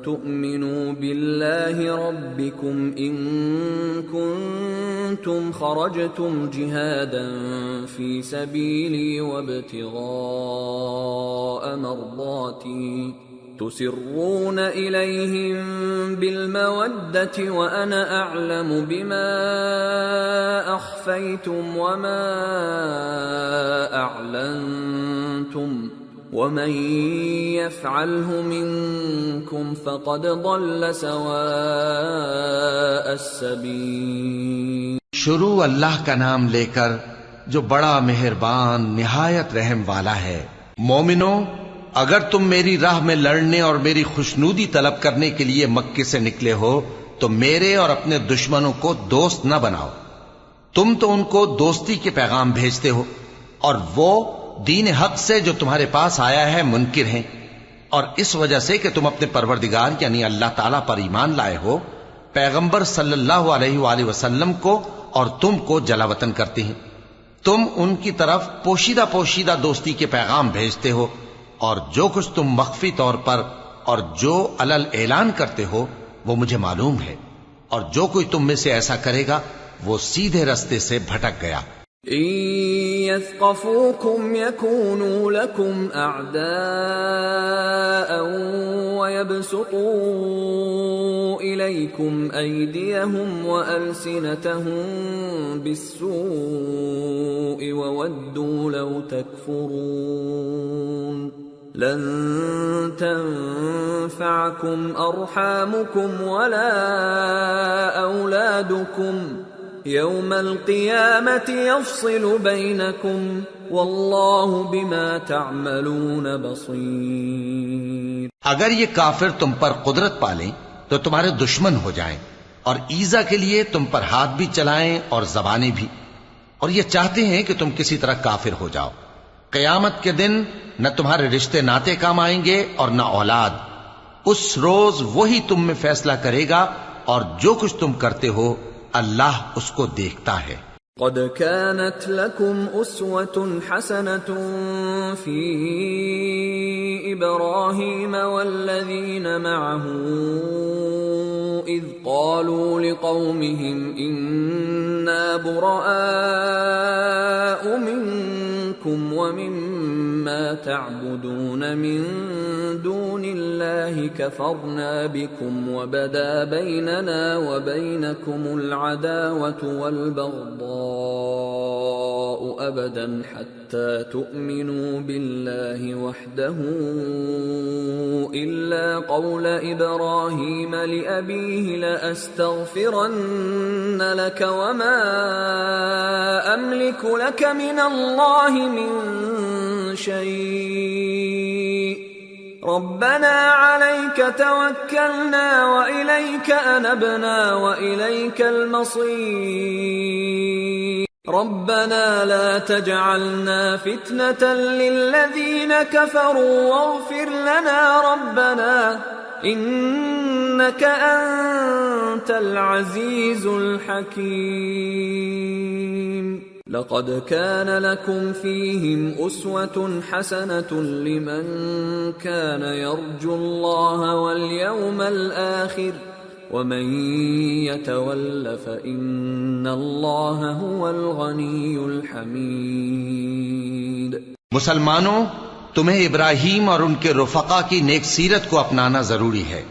تؤمنوا باللہ ربکم ان کنتم خرجتم جہادا فی سبیلی وابتغاء مرضاتی تسرون الیہم بالمودة وانا اعلم بما اخفیتم وما اعلنتم ومن يفعله منكم فقد ضل سواء السبيل۔ شروع اللہ کا نام لے کر جو بڑا مہربان نہایت رحم والا ہے۔ مومنو، اگر تم میری راہ میں لڑنے اور میری خوشنودی طلب کرنے کے لیے مکے سے نکلے ہو تو میرے اور اپنے دشمنوں کو دوست نہ بناؤ. تم تو ان کو دوستی کے پیغام بھیجتے ہو اور وہ دین حق سے جو تمہارے پاس آیا ہے منکر ہیں، اور اس وجہ سے کہ تم اپنے پروردگار یعنی اللہ تعالیٰ پر ایمان لائے ہو، پیغمبر صلی اللہ علیہ وآلہ وسلم کو اور تم کو جلا وطن کرتے ہیں. تم ان کی طرف پوشیدہ پوشیدہ دوستی کے پیغام بھیجتے ہو، اور جو کچھ تم مخفی طور پر اور جو علل اعلان کرتے ہو وہ مجھے معلوم ہے، اور جو کوئی تم میں سے ایسا کرے گا وہ سیدھے رستے سے بھٹک گیا. إن يثقفوكم يكونوا لكم أعداء ويبسطوا إليكم أيديهم وألسنتهم بالسوء وودوا لو تكفرون لن تنفعكم أرحامكم ولا أولادكم يوم القيامة يفصل بينكم والله بما تعملون بصير. اگر یہ کافر تم پر قدرت پالیں تو تمہارے دشمن ہو جائیں، اور ایذا کے لیے تم پر ہاتھ بھی چلائیں اور زبانیں بھی، اور یہ چاہتے ہیں کہ تم کسی طرح کافر ہو جاؤ. قیامت کے دن نہ تمہارے رشتے ناتے کام آئیں گے اور نہ اولاد. اس روز وہی تم میں فیصلہ کرے گا، اور جو کچھ تم کرتے ہو اللہ اس کو دیکھتا ہے. قد كانت لكم أسوة حسنة في إبراهيم والذين معه إذ قالوا لقومهم إنا براء منكم ومما تعبدون من دون الله كفرنا بكم وبدا بيننا وبينكم العداوة والبغضاء أبدا حتى تؤمنوا بالله وحده إلا قول إبراهيم لأبيه لأستغفرن لك وما أملك لك من الله من شيء ربنا عليك توكلنا وإليك أنبنا وإليك المصير ربنا لا تجعلنا فتنة للذين كفروا واغفر لنا ربنا إنك أنت العزيز الحكيم. لقد كان لكم فيهم أسوة حسنة لمن كان يرجو الله واليوم الآخر ومن يتول فإن الله هو الغني الحميد. مسلمانوں، تمہیں ابراہیم اور ان کے رفقا کی نیک سیرت کو اپنانا ضروری ہے.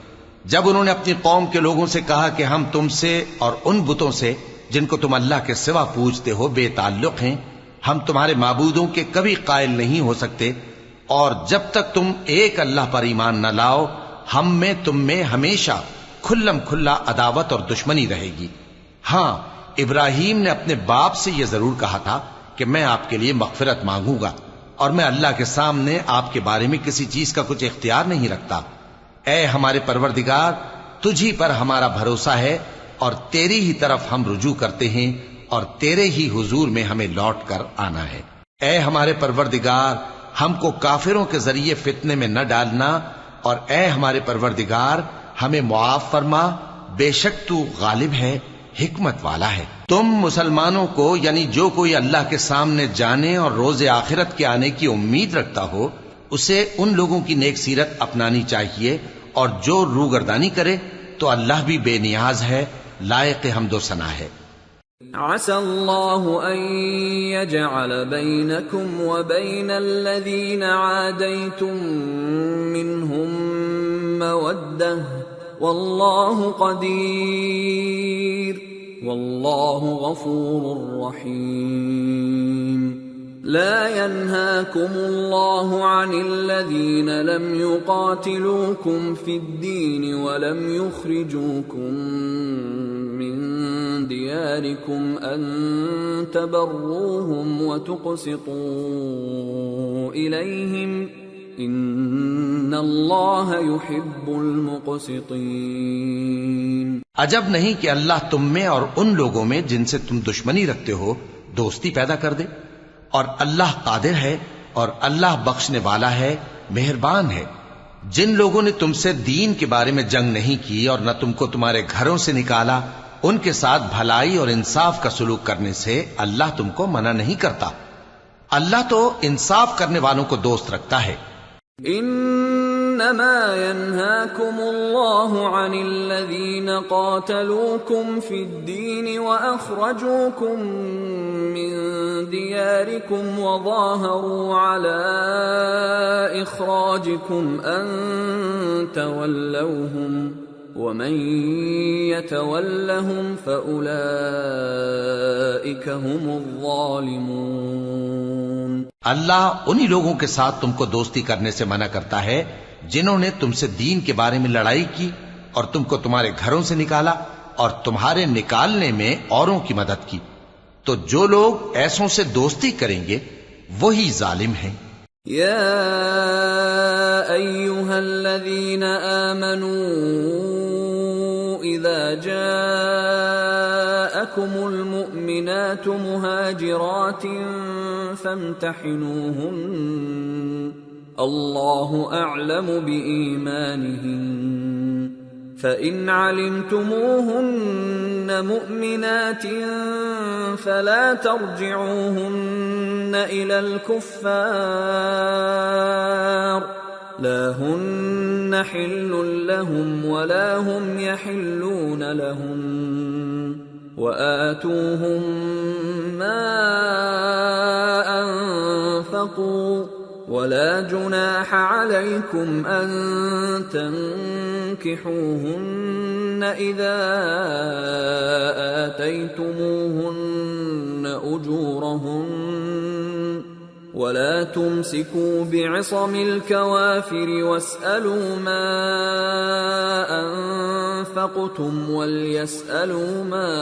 جب انہوں نے اپنی قوم کے لوگوں سے کہا کہ ہم تم سے اور ان بتوں سے جن کو تم اللہ کے سوا پوجتے ہو بے تعلق ہیں، ہم تمہارے معبودوں کے کبھی قائل نہیں ہو سکتے، اور جب تک تم ایک اللہ پر ایمان نہ لاؤ ہم میں تم میں ہمیشہ کھلم کھلا عداوت اور دشمنی رہے گی. ہاں، ابراہیم نے اپنے باپ سے یہ ضرور کہا تھا کہ میں آپ کے لیے مغفرت مانگوں گا، اور میں اللہ کے سامنے آپ کے بارے میں کسی چیز کا کچھ اختیار نہیں رکھتا. اے ہمارے پروردگار، تجھی پر ہمارا بھروسہ ہے اور تیری ہی طرف ہم رجوع کرتے ہیں، اور تیرے ہی حضور میں ہمیں لوٹ کر آنا ہے. اے ہمارے پروردگار، ہم کو کافروں کے ذریعے فتنے میں نہ ڈالنا، اور اے ہمارے پروردگار ہمیں معاف فرما، بے شک تو غالب ہے، حکمت والا ہے. تم مسلمانوں کو یعنی جو کوئی اللہ کے سامنے جانے اور روز آخرت کے آنے کی امید رکھتا ہو اسے ان لوگوں کی نیک سیرت اپنانی چاہیے، اور جو روگردانی کرے تو اللہ بھی بے نیاز ہے، لائق حمد و ثنا ہے. عسى الله أن يجعل بينكم وبين الذين عاديتم منهم مودة والله قدير والله غفور رحيم. لا ينهاكم الله عن الذين لم يقاتلوكم في الدين ولم يخرجوكم من دياركم أن تبروهم وتقسطوا إليهم إن الله يحب المقسطين. عجب نہیں کہ اللہ تم میں اور ان لوگوں میں جن سے تم دشمنی رکھتے ہو دوستی پیدا کر دے، اور اللہ قادر ہے اور اللہ بخشنے والا ہے، مہربان ہے۔ جن لوگوں نے تم سے دین کے بارے میں جنگ نہیں کی اور نہ تم کو تمہارے گھروں سے نکالا، ان کے ساتھ بھلائی اور انصاف کا سلوک کرنے سے اللہ تم کو منع نہیں کرتا۔ اللہ تو انصاف کرنے والوں کو دوست رکھتا ہے۔ انما ينهاكم الله عن الذين قاتلوكم في الدين واخرجوكم من دياركم وظاهروا على اخراجكم ان تولوهم ومن يتولهم فاولئك هم الظالمون۔ اللہ انہی لوگوں کے ساتھ تم کو دوستی کرنے سے منع کرتا ہے جنہوں نے تم سے دین کے بارے میں لڑائی کی اور تم کو تمہارے گھروں سے نکالا اور تمہارے نکالنے میں اوروں کی مدد کی، تو جو لوگ ایسوں سے دوستی کریں گے وہی ظالم ہیں۔ یا ایھا الذین آمنوا اذا جاءکم المؤمنات مہاجرات فامتحنوہن اللہ اعلم بإیمانہن فإن علمتموهن مؤمنات فلا ترجعوهن إلى الكفار لا هن حل لهم ولا هم يحلون لهم وآتوهم ما أنفقوا ولا جناح عليكم أن تنكحوهن إذا آتيتموهن أجورهن ولا تمسكوا بعصم الكوافر واسألوا ما أنفقتم وليسألوا ما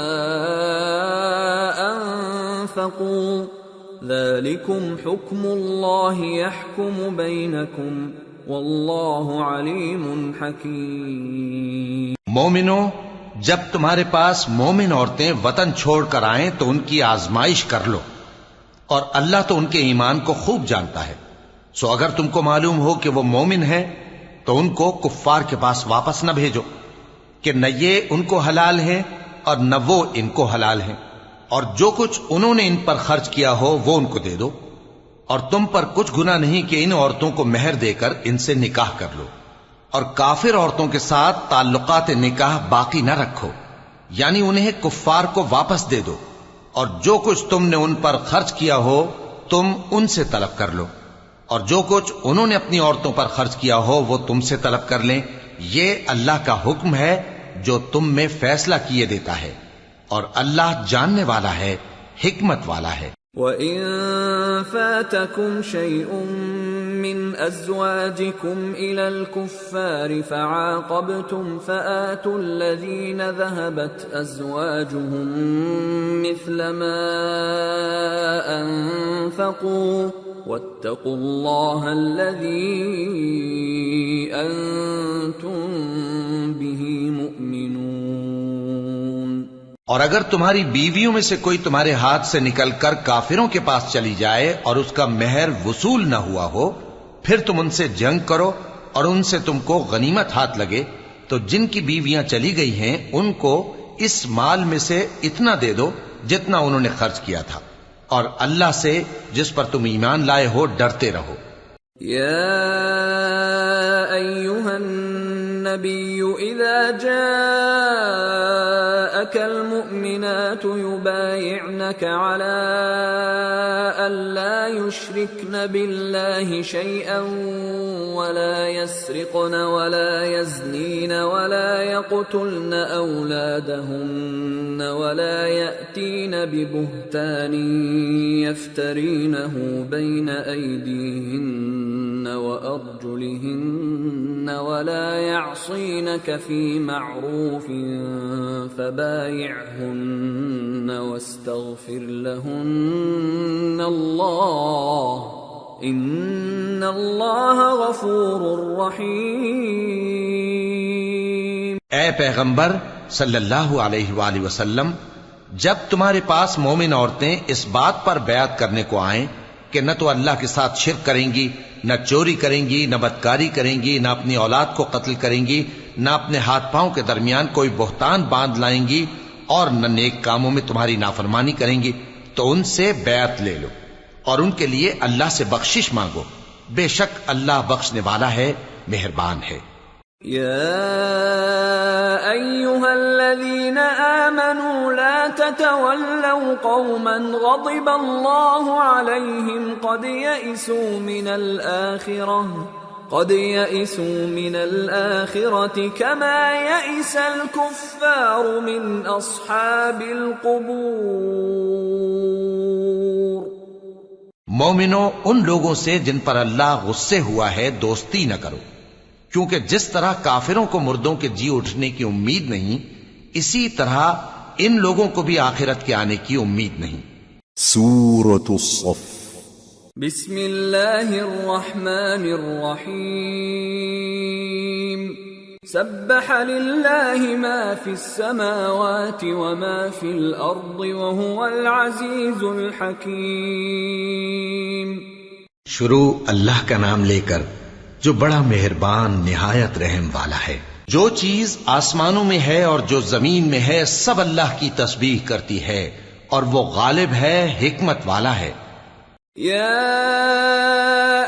أنفقوا ذلكم حكم الله يحكم بينكم والله عليم حكيم۔ مومنو، جب تمہارے پاس مومن عورتیں وطن چھوڑ کر آئیں تو ان کی آزمائش کر لو، اور اللہ تو ان کے ایمان کو خوب جانتا ہے۔ سو اگر تم کو معلوم ہو کہ وہ مومن ہیں تو ان کو کفار کے پاس واپس نہ بھیجو کہ نہ یہ ان کو حلال ہیں اور نہ وہ ان کو حلال ہیں، اور جو کچھ انہوں نے ان پر خرچ کیا ہو وہ ان کو دے دو، اور تم پر کچھ گناہ نہیں کہ ان عورتوں کو مہر دے کر ان سے نکاح کر لو، اور کافر عورتوں کے ساتھ تعلقات نکاح باقی نہ رکھو، یعنی انہیں کفار کو واپس دے دو، اور جو کچھ تم نے ان پر خرچ کیا ہو تم ان سے طلب کر لو، اور جو کچھ انہوں نے اپنی عورتوں پر خرچ کیا ہو وہ تم سے طلب کر لیں۔ یہ اللہ کا حکم ہے جو تم میں فیصلہ کیے دیتا ہے، اور اللہ جاننے والا ہے، حکمت والا ہے۔ وَإِن فَاتَكُمْ شَيْءٌ مِّنْ أَزْوَاجِكُمْ إِلَى الْكُفَّارِ فَعَاقَبْتُمْ فَآتُوا الَّذِينَ ذَهَبَتْ أَزْوَاجُهُم مِّثْلَ مَا أَنفَقُوا وَاتَّقُوا اللَّهَ الَّذِي أَنتُم بِهِ مُؤْمِنُونَ۔ اور اگر تمہاری بیویوں میں سے کوئی تمہارے ہاتھ سے نکل کر کافروں کے پاس چلی جائے اور اس کا مہر وصول نہ ہوا ہو، پھر تم ان سے جنگ کرو اور ان سے تم کو غنیمت ہاتھ لگے، تو جن کی بیویاں چلی گئی ہیں ان کو اس مال میں سے اتنا دے دو جتنا انہوں نے خرچ کیا تھا، اور اللہ سے جس پر تم ایمان لائے ہو ڈرتے رہو۔ یا ایھا النبی اذا جاءك المؤمنات يبايعنك على ألا يشركن بالله شيئا ولا يسرقن ولا يزنين ولا يقتلن أولادهن ولا يأتين ببهتان يفترينه بين أيديهن وأرجلهن ولا يعصينك في معروف فبايعهن واستغفر لهن الله إن الله غفور رحيم۔ اے پیغمبر، صلی اللہ علیہ وآلہ وسلم، جب تمہارے پاس مومن عورتیں اس بات پر بیعت کرنے کو آئیں کہ نہ تو اللہ کے ساتھ شرک کریں گی، نہ چوری کریں گی، نہ بدکاری کریں گی، نہ اپنی اولاد کو قتل کریں گی، نہ اپنے ہاتھ پاؤں کے درمیان کوئی بہتان باندھ لائیں گی، اور نہ نیک کاموں میں تمہاری نافرمانی کریں گی، تو ان سے بیعت لے لو اور ان کے لیے اللہ سے بخشش مانگو، بے شک اللہ بخشنے والا ہے، مہربان ہے۔ يا أيها الذين آمنوا لا تتولوا قوما غضب الله عليهم قد يئسوا من الآخرة كما يئس الكفار من أصحاب القبور۔ مومنو، ان لوگوں سے جن پر اللہ غصے ہوا ہے دوستی نہ کرو، کیونکہ جس طرح کافروں کو مردوں کے جی اٹھنے کی امید نہیں، اسی طرح ان لوگوں کو بھی آخرت کے آنے کی امید نہیں۔ سورة الصف۔ بسم اللہ الرحمن الرحیم۔ سبح للہ ما فی السماوات وما فی الارض وهو العزیز الحکیم۔ شروع اللہ کا نام لے کر جو بڑا مہربان نہایت رحم والا ہے۔ جو چیز آسمانوں میں ہے اور جو زمین میں ہے سب اللہ کی تسبیح کرتی ہے، اور وہ غالب ہے، حکمت والا ہے۔ یا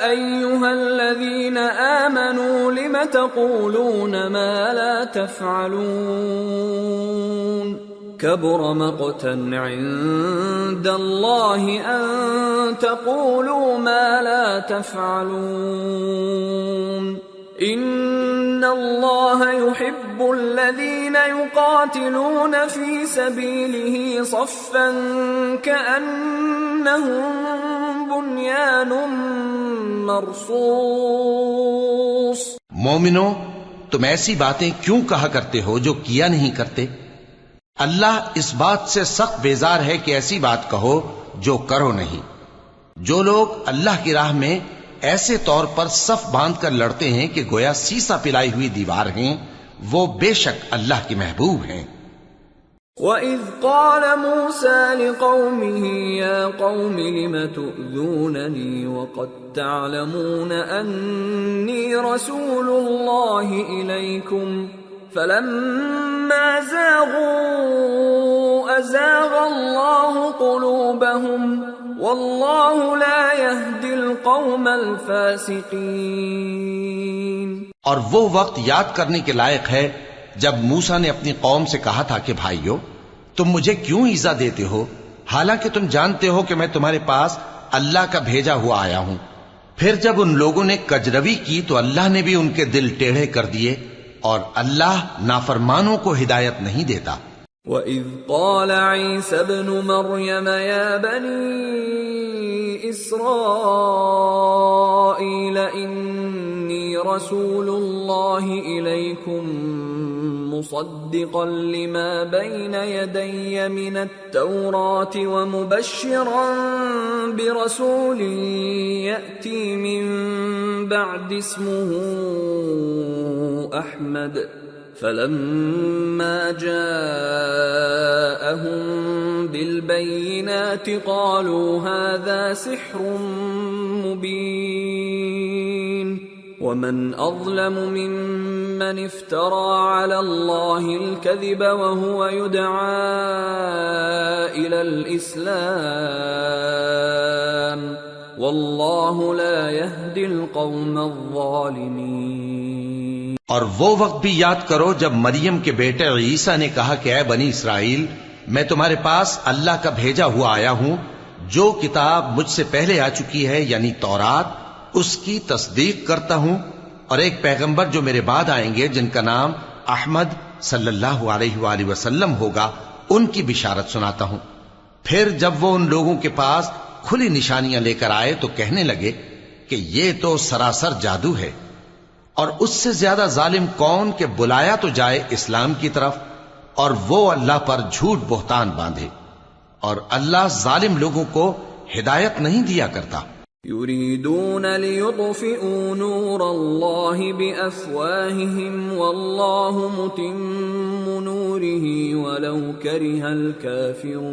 ایھا الذین آمنوا لم تقولون ما لا تفعلون كبر مقتا عند الله أن تقولوا ما لا تفعلون إن الله يحب الذين يقاتلون في سبيله صفا كأنهم بنيان مرصوص۔ مومنو، تم ایسی باتیں کیوں کہا کرتے ہو جو کیا نہیں کرتے؟ اللہ اس بات سے سخت بیزار ہے کہ ایسی بات کہو جو کرو نہیں۔ جو لوگ اللہ کی راہ میں ایسے طور پر صف باندھ کر لڑتے ہیں کہ گویا سیسا پلائی ہوئی دیوار ہیں، وہ بے شک اللہ کے محبوب ہیں۔ وَإِذْ قَالَ مُوسَى لِقَوْمِهِ يَا قَوْمِ لِمَ تُؤْذُونَنِي وَقَدْ تَعْلَمُونَ أَنِّي رَسُولُ اللَّهِ إِلَيْكُمْ فَلَمَّا زَاغُوا أَزَاغَ اللَّهُ قُلُوبَهُمْ وَاللَّهُ لَا يَهْدِي الْقَوْمَ الْفَاسِقِينَ۔ اور وہ وقت یاد کرنے کے لائق ہے جب موسیٰ نے اپنی قوم سے کہا تھا کہ بھائیو، تم مجھے کیوں ایذا دیتے ہو، حالانکہ تم جانتے ہو کہ میں تمہارے پاس اللہ کا بھیجا ہوا آیا ہوں۔ پھر جب ان لوگوں نے کجروی کی تو اللہ نے بھی ان کے دل ٹیڑھے کر دیے، اور اللہ نافرمانوں کو ہدایت نہیں دیتا۔ وَإِذْ قَالَ عِيسَى ابْنُ مَرْيَمَ يَا بَنِي إِسْرَائِيلَ إِنِّي رَسُولُ اللَّهِ إِلَيْكُمْ مُصَدِّقًا لِمَا بَيْنَ يَدَيَّ مِنَ التَّوْرَاةِ وَمُبَشِّرًا بِرَسُولٍ يَأْتِي مِن بَعْدِ اسْمُهُ أَحْمَدُ فَلَمَّا جَاءَهُم بِالْبَيِّنَاتِ قَالُوا هَذَا سِحْرٌ مُبِينٌ وَمَنْ أَظْلَمُ مِمَّنِ افْتَرَى عَلَى اللَّهِ الْكَذِبَ وَهُوَ يُدْعَى إِلَى الْإِسْلَامِ وَاللَّهُ لَا يَهْدِي الْقَوْمَ الظَّالِمِينَ۔ اور وہ وقت بھی یاد کرو جب مریم کے بیٹے عیسیٰ نے کہا کہ اے بنی اسرائیل، میں تمہارے پاس اللہ کا بھیجا ہوا آیا ہوں، جو کتاب مجھ سے پہلے آ چکی ہے یعنی تورات، اس کی تصدیق کرتا ہوں، اور ایک پیغمبر جو میرے بعد آئیں گے جن کا نام احمد صلی اللہ علیہ وآلہ وسلم ہوگا، ان کی بشارت سناتا ہوں۔ پھر جب وہ ان لوگوں کے پاس کھلی نشانیاں لے کر آئے تو کہنے لگے کہ یہ تو سراسر جادو ہے، اور اس سے زیادہ ظالم کون کہ بلایا تو جائے اسلام کی طرف اور وہ اللہ پر جھوٹ بہتان باندھے، اور اللہ ظالم لوگوں کو ہدایت نہیں دیا کرتا۔ يريدون ليطفئوا نور الله بأفواههم والله متم نوره ولو كره الكافرون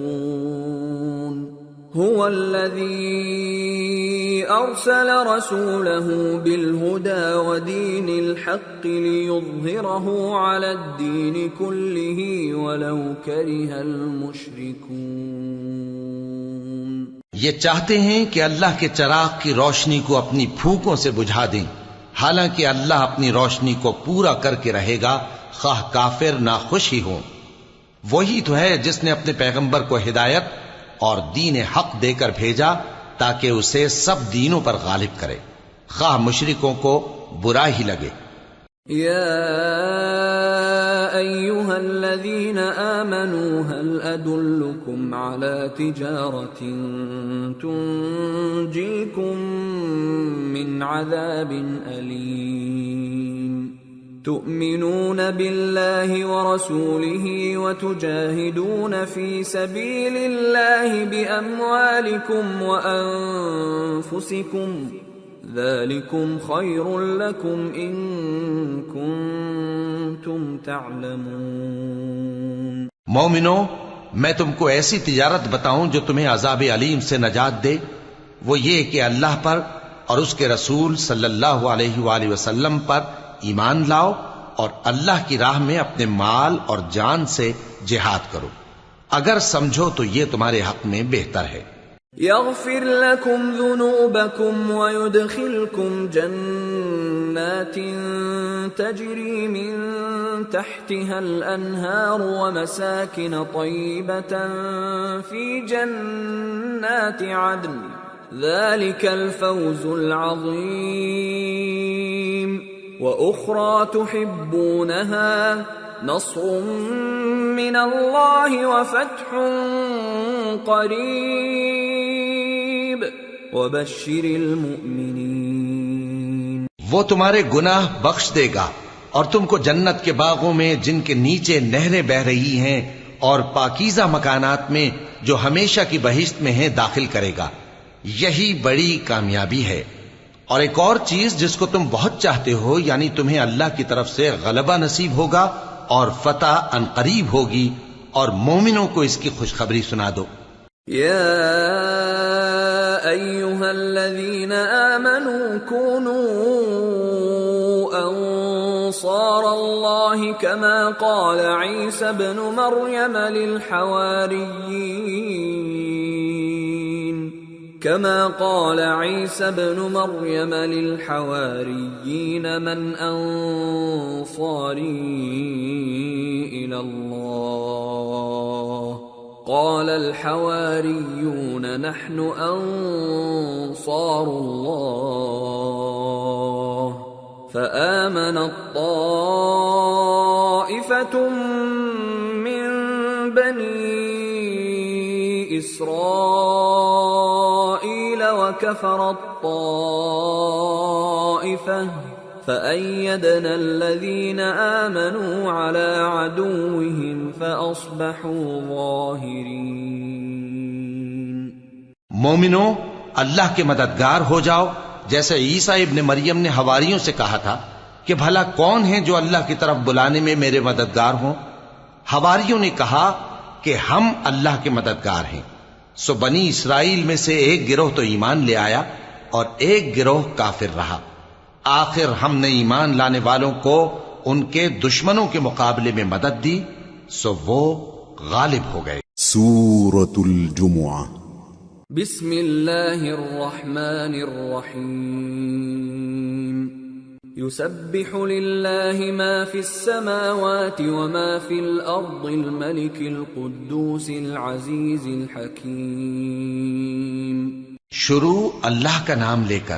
هو الذي أرسل رسوله بالهدى ودين الحق ليظهره على الدين كله ولو كره المشركون۔ یہ چاہتے ہیں کہ اللہ کے چراغ کی روشنی کو اپنی پھونکوں سے بجھا دیں، حالانکہ اللہ اپنی روشنی کو پورا کر کے رہے گا خواہ کافر ناخوش ہی ہوں۔ وہی تو ہے جس نے اپنے پیغمبر کو ہدایت اور دین حق دے کر بھیجا تاکہ اسے سب دینوں پر غالب کرے، خواہ مشرکوں کو برا ہی لگے۔ یا ایھا الذین آمنوا هل ادلکم علی تجارۃ تنجیکم من عذاب الیم تؤمنون بالله ورسوله وتجاهدون في سبيل الله بأموالكم وأنفسكم ذلكم خير لكم إن كنتم تعلمون۔ مومنو، میں تم کو ایسی تجارت بتاؤں جو تمہیں عذاب علیم سے نجات دے، وہ یہ کہ اللہ پر اور اس کے رسول صلی اللہ علیہ وآلہ وسلم پر ایمان لاؤ اور اللہ کی راہ میں اپنے مال اور جان سے جہاد کرو، اگر سمجھو تو یہ تمہارے حق میں بہتر ہے۔ یغفر لکم ذنوبکم ویدخلکم جنات تجری من تحتها الانہار ومساکن طیبة فی جنات عدن ذلك الفوز العظیم۔ وَأُخْرَى تُحِبُّونَهَا نَصْرٌ مِّنَ اللَّهِ وَفَتْحٌ قَرِيبٌ وَبَشِّرِ الْمُؤْمِنِينَ۔ وہ تمہارے گناہ بخش دے گا اور تم کو جنت کے باغوں میں جن کے نیچے نہریں بہ رہی ہیں اور پاکیزہ مکانات میں جو ہمیشہ کی بہشت میں ہیں داخل کرے گا، یہی بڑی کامیابی ہے۔ اور ایک اور چیز جس کو تم بہت چاہتے ہو، یعنی تمہیں اللہ کی طرف سے غلبہ نصیب ہوگا اور فتح عنقریب ہوگی، اور مومنوں کو اس کی خوشخبری سنا دو۔ یا ایھا الذین آمنوا كونوا انصار اللہ كما قال عیسی ابن مریم للحواريين من أنصاري إلى الله قال الحواريون نحن أنصار الله فآمنت طائفة من بني إسرائيل وكفرت طائفة فأيدنا الذين آمنوا على عدوهم فأصبحوا ظاهرين۔ مومنو، اللہ کے مددگار ہو جاؤ، جیسے عیسیٰ ابن مریم نے حواریوں سے کہا تھا کہ بھلا کون ہیں جو اللہ کی طرف بلانے میں میرے مددگار ہوں؟ حواریوں نے کہا کہ ہم اللہ کے مددگار ہیں۔ سو بنی اسرائیل میں سے ایک گروہ تو ایمان لے آیا اور ایک گروہ کافر رہا۔ آخر ہم نے ایمان لانے والوں کو ان کے دشمنوں کے مقابلے میں مدد دی، سو وہ غالب ہو گئے۔ سورة الجمعہ۔ بسم اللہ الرحمن الرحیم۔ يسبح لله ما في السماوات وما في الأرض الملك القدوس العزيز الحكيم۔ شروع اللہ کا نام لے کر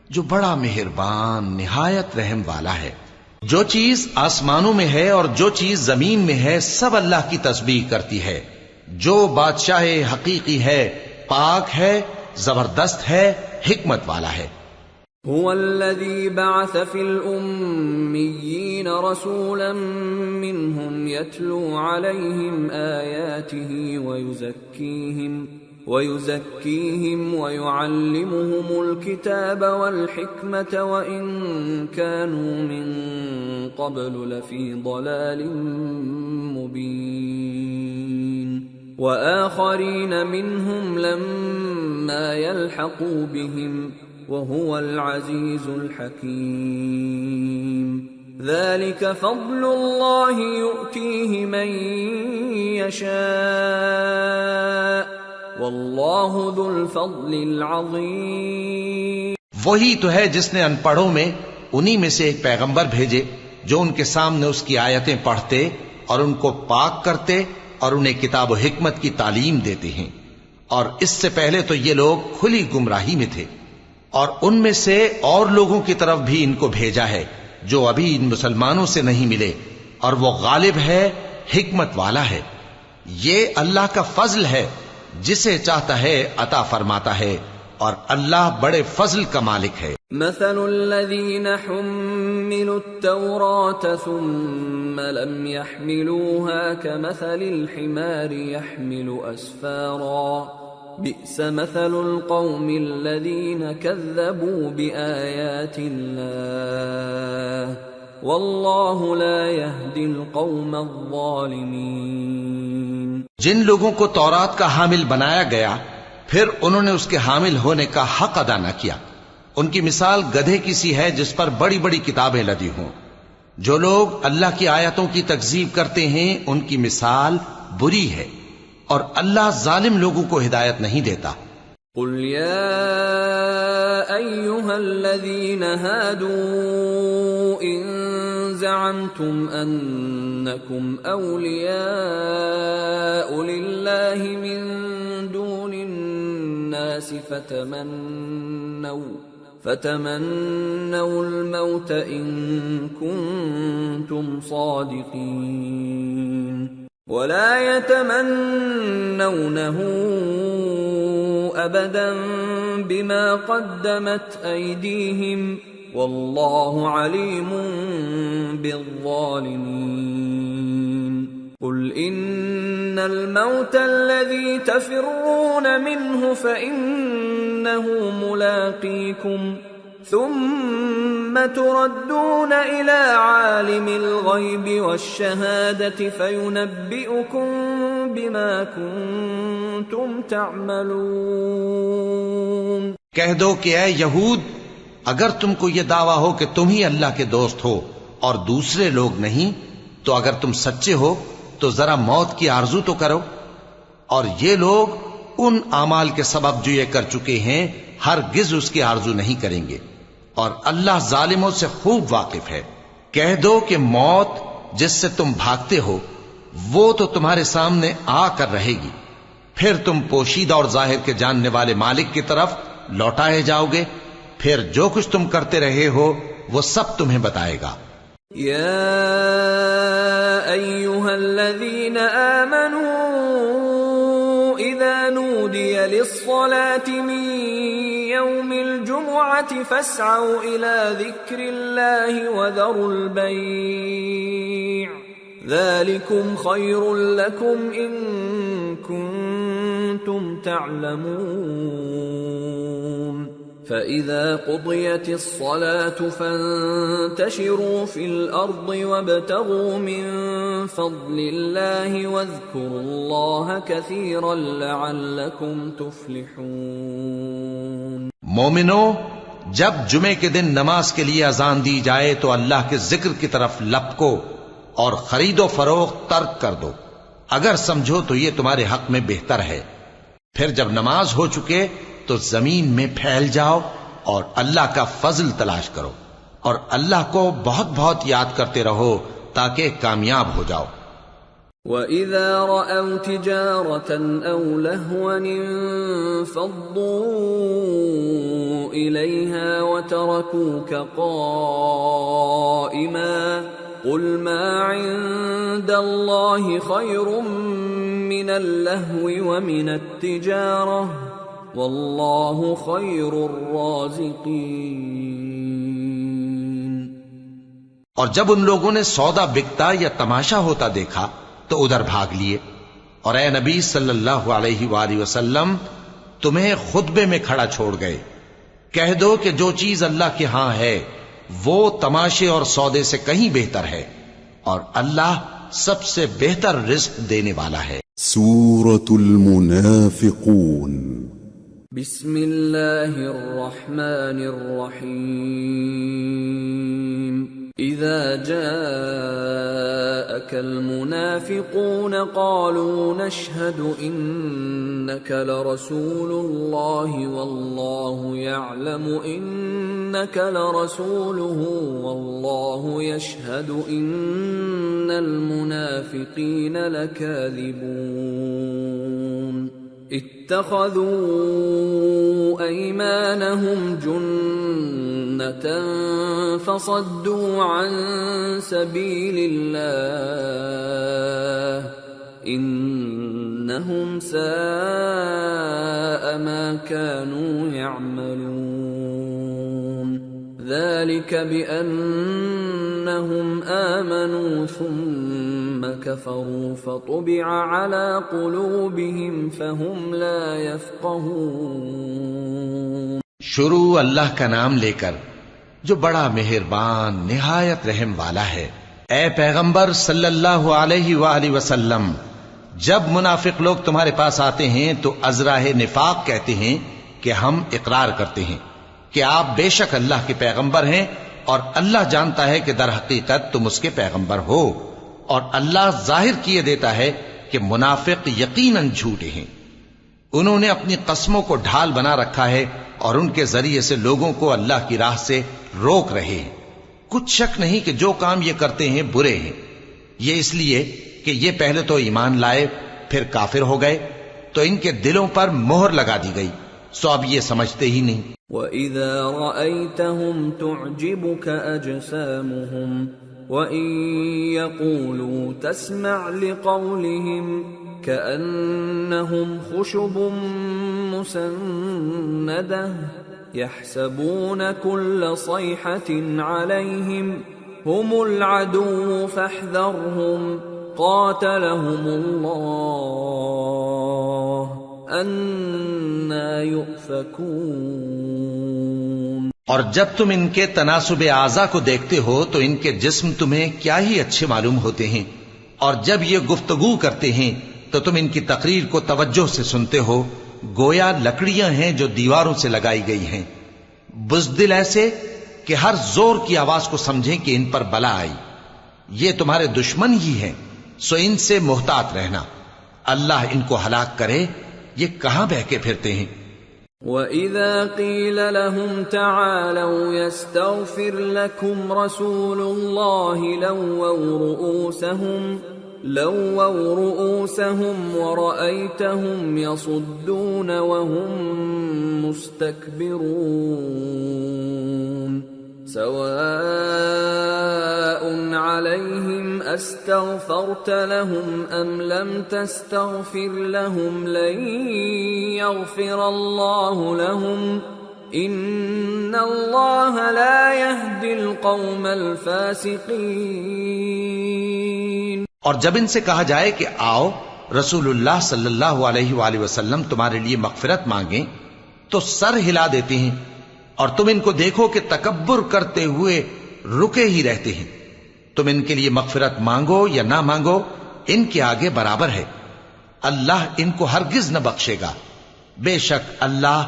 جو بڑا مہربان نہایت رحم والا ہے۔ جو چیز آسمانوں میں ہے اور جو چیز زمین میں ہے سب اللہ کی تسبیح کرتی ہے۔ جو بادشاہ حقیقی ہے، پاک ہے، زبردست ہے، حکمت والا ہے۔ هو الذي بعث في الأميين رسولا منهم يتلو عليهم آياته ويزكيهم ويعلمهم الكتاب والحكمة وإن كانوا من قبل لفي ضلال مبين وآخرين منهم لما يلحقوا بهم وهو العزيز الحكيم ذلك فضل الله يؤتيه من يشاء واللہ ذو الفضل العظیم۔ وہی تو ہے جس نے ان پڑھوں میں انہی میں سے ایک پیغمبر بھیجے جو ان کے سامنے اس کی آیتیں پڑھتے اور ان کو پاک کرتے اور انہیں کتاب و حکمت کی تعلیم دیتے ہیں، اور اس سے پہلے تو یہ لوگ کھلی گمراہی میں تھے، اور ان میں سے اور لوگوں کی طرف بھی ان کو بھیجا ہے جو ابھی ان مسلمانوں سے نہیں ملے، اور وہ غالب ہے، حکمت والا ہے۔ یہ اللہ کا فضل ہے، جسے چاہتا ہے عطا فرماتا ہے، اور اللہ بڑے فضل کا مالک ہے۔ مثل الذين حملوا التوراة ثم لم يحملوها كمثل الحمار يحمل أسفارا بئس مثل القوم الذين كذبوا بآيات الله واللہ لا يهدی القوم الظالمین۔ جن لوگوں کو تورات کا حامل بنایا گیا پھر انہوں نے اس کے حامل ہونے کا حق ادا نہ کیا، ان کی مثال گدھے کی سی ہے جس پر بڑی بڑی کتابیں لدی ہوں۔ جو لوگ اللہ کی آیتوں کی تکذیب کرتے ہیں ان کی مثال بری ہے، اور اللہ ظالم لوگوں کو ہدایت نہیں دیتا۔ قل یا ایھا الذین ھادوا ان زعمتم انکم اولیاء للہ من دون الناس فتمنوا الموت ان کنتم صادقین ولا يتمنونه ابدا بما قدمت ايديهم والله عليم بالظالمين قل ان الموت الذي تفرون منه فانه ملاقيكم ثم تردون إلى عالم الغيب والشهادة فينبئكم بما كنتم تعملون۔ کہہ دو کہ اے یہود، اگر تم کو یہ دعویٰ ہو کہ تم ہی اللہ کے دوست ہو اور دوسرے لوگ نہیں، تو اگر تم سچے ہو تو ذرا موت کی آرزو تو کرو، اور یہ لوگ ان اعمال کے سبب جو یہ کر چکے ہیں ہرگز اس کی آرزو نہیں کریں گے، اور اللہ ظالموں سے خوب واقف ہے۔ کہہ دو کہ موت جس سے تم بھاگتے ہو وہ تو تمہارے سامنے آ کر رہے گی، پھر تم پوشیدہ اور ظاہر کے جاننے والے مالک کی طرف لوٹائے جاؤ گے، پھر جو کچھ تم کرتے رہے ہو وہ سب تمہیں بتائے گا۔ یا ایھا الذین آمنوا اذا نودی للصلاة من يوم الجمعة فاسعوا إلى ذكر الله وذروا البيع ذلكم خير لكم إن كنتم تعلمون فإذا قضيت الصلاة فانتشروا في الأرض وابتغوا من فضل الله واذكروا الله كثيرا لعلكم تفلحون۔ مومنو، جب جمعے کے دن نماز کے لیے اذان دی جائے تو اللہ کے ذکر کی طرف لپکو اور خرید و فروخت ترک کر دو، اگر سمجھو تو یہ تمہارے حق میں بہتر ہے۔ پھر جب نماز ہو چکے تو زمین میں پھیل جاؤ اور اللہ کا فضل تلاش کرو، اور اللہ کو بہت بہت یاد کرتے رہو تاکہ کامیاب ہو جاؤ۔ وَإِذَا رَأَوْا تِجَارَةً أَوْ لَهْوًا انفَضُّوا إِلَيْهَا وَتَرَكُوكَ قَائِمًا قُلْ مَا عِندَ اللَّهِ خَيْرٌ مِّنَ اللَّهْوِ وَمِنَ التِّجَارَةِ وَاللَّهُ خَيْرُ الرَّازِقِينَ۔ اور جب ان لوگوں نے سودا بکتا یا تماشا ہوتا دیکھا تو ادھر بھاگ لیے، اور اے نبی صلی اللہ علیہ وآلہ وسلم تمہیں خطبے میں کھڑا چھوڑ گئے. کہہ دو کہ جو چیز اللہ کے ہاں ہے وہ تماشے اور سودے سے کہیں بہتر ہے، اور اللہ سب سے بہتر رزق دینے والا ہے. سورة المنافقون. بسم اللہ الرحمن الرحیم. اذا جاءك المنافقون قالوا نشهد انك لرسول الله والله يعلم انك لرسوله والله يشهد ان المنافقين لكاذبون. اتخذوا ايمانهم جنة فصدوا عن سبيل الله انهم ساء ما كانوا يعملون. ذلك بأنهم آمنوا ثم كفروا فطبع على قلوبهم فهم لا يفقهون. شروع اللہ کا نام لے کر جو بڑا مہربان نہایت رحم والا ہے. اے پیغمبر صلی اللہ علیہ وآلہ وسلم، جب منافق لوگ تمہارے پاس آتے ہیں تو ازراہ نفاق کہتے ہیں کہ ہم اقرار کرتے ہیں کہ آپ بے شک اللہ کے پیغمبر ہیں، اور اللہ جانتا ہے کہ در حقیقت تم اس کے پیغمبر ہو، اور اللہ ظاہر کیے دیتا ہے کہ منافق یقیناً جھوٹے ہیں. انہوں نے اپنی قسموں کو ڈھال بنا رکھا ہے اور ان کے ذریعے سے لوگوں کو اللہ کی راہ سے روک رہے ہیں. کچھ شک نہیں کہ جو کام یہ کرتے ہیں برے ہیں. یہ اس لیے کہ یہ پہلے تو ایمان لائے پھر کافر ہو گئے، تو ان کے دلوں پر مہر لگا دی گئی، سو اب یہ سمجھتے ہی نہیں. وَإِذَا رَأَيْتَهُمْ تُعْجِبُكَ أَجْسَامُهُمْ وَإِن يَقُولُوا تَسْمَعْ لِقَوْلِهِمْ كَأَنَّهُمْ خُشُبٌ مُّسَنَّدَةٌ يَحْسَبُونَ كُلَّ صَيْحَةٍ عَلَيْهِمْ هُمُ الْعَدُوُّ فَاحْذَرْهُمْ قَاتَلَهُمُ اللَّهُ أَنَّى يُؤْفَكُونَ. اور جب تم ان کے تناسب اعضاء کو دیکھتے ہو تو ان کے جسم تمہیں کیا ہی اچھے معلوم ہوتے ہیں، اور جب یہ گفتگو کرتے ہیں تو تم ان کی تقریر کو توجہ سے سنتے ہو، گویا لکڑیاں ہیں جو دیواروں سے لگائی گئی ہیں. بزدل ایسے کہ ہر زور کی آواز کو سمجھیں کہ ان پر بلا آئی. یہ تمہارے دشمن ہی ہیں، سو ان سے محتاط رہنا. اللہ ان کو ہلاک کرے، یہ کہاں بہکے پھرتے ہیں. وَإِذَا قِيلَ لَهُمْ تَعَالَوْا يَسْتَغْفِرْ لَكُمْ رَسُولُ اللَّهِ لَوَّوْا رُؤُوسَهُمْ وَرَأَيْتَهُمْ يَصُدُّونَ وَهُمْ مُسْتَكْبِرُونَ. سواء عليهم استغفرت لهم ام لم تستغفر لهم لن يغفر الله لهم ان الله لا يهدي القوم الفاسقين. اور جب ان سے کہا جائے کہ آؤ رسول اللہ صلی اللہ علیہ وآلہ وسلم تمہارے لیے مغفرت مانگیں تو سر ہلا دیتے ہیں، اور تم ان کو دیکھو کہ تکبر کرتے ہوئے رکے ہی رہتے ہیں. تم ان کے لیے مغفرت مانگو یا نہ مانگو، ان کے آگے برابر ہے. اللہ ان کو ہرگز نہ بخشے گا. بے شک اللہ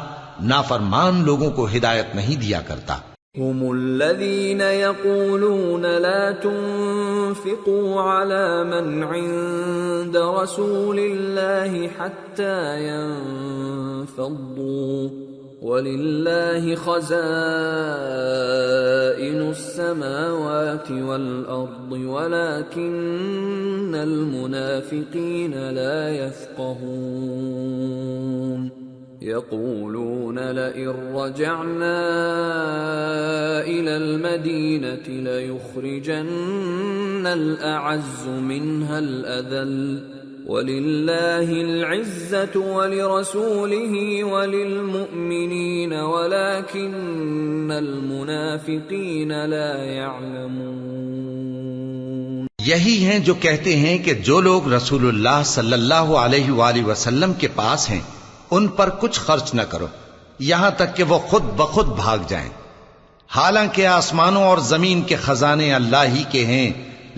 نافرمان لوگوں کو ہدایت نہیں دیا کرتا. هم الذين يقولون لا تنفقوا على من عند رسول الله حتى ينفضوا ولله خزائن السماوات والأرض ولكن المنافقين لا يفقهون. يقولون لئن رجعنا إلى المدينة ليخرجن الأعز منها الأذل ولله العزة ولرسوله وللمؤمنين ولكن المنافقين لا يعلمون. یہی ہیں جو کہتے ہیں کہ جو لوگ رسول اللہ صلی اللہ علیہ وآلہ وسلم کے پاس ہیں ان پر کچھ خرچ نہ کرو یہاں تک کہ وہ خود بخود بھاگ جائیں، حالانکہ آسمانوں اور زمین کے خزانے اللہ ہی کے ہیں،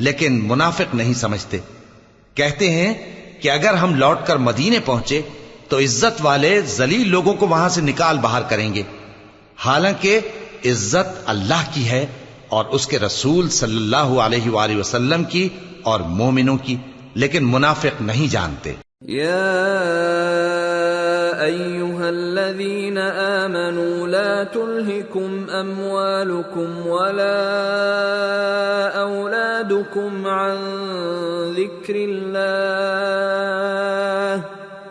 لیکن منافق نہیں سمجھتے۔ کہتے ہیں کہ اگر ہم لوٹ کر مدینے پہنچے تو عزت والے ذلیل لوگوں کو وہاں سے نکال باہر کریں گے، حالانکہ عزت اللہ کی ہے اور اس کے رسول صلی اللہ علیہ وآلہ وسلم کی اور مومنوں کی، لیکن منافق نہیں جانتے۔ یا ایھا الذین آمنوا لا تلہکم اموالکم ولا اولادکم عن ذکر اللہ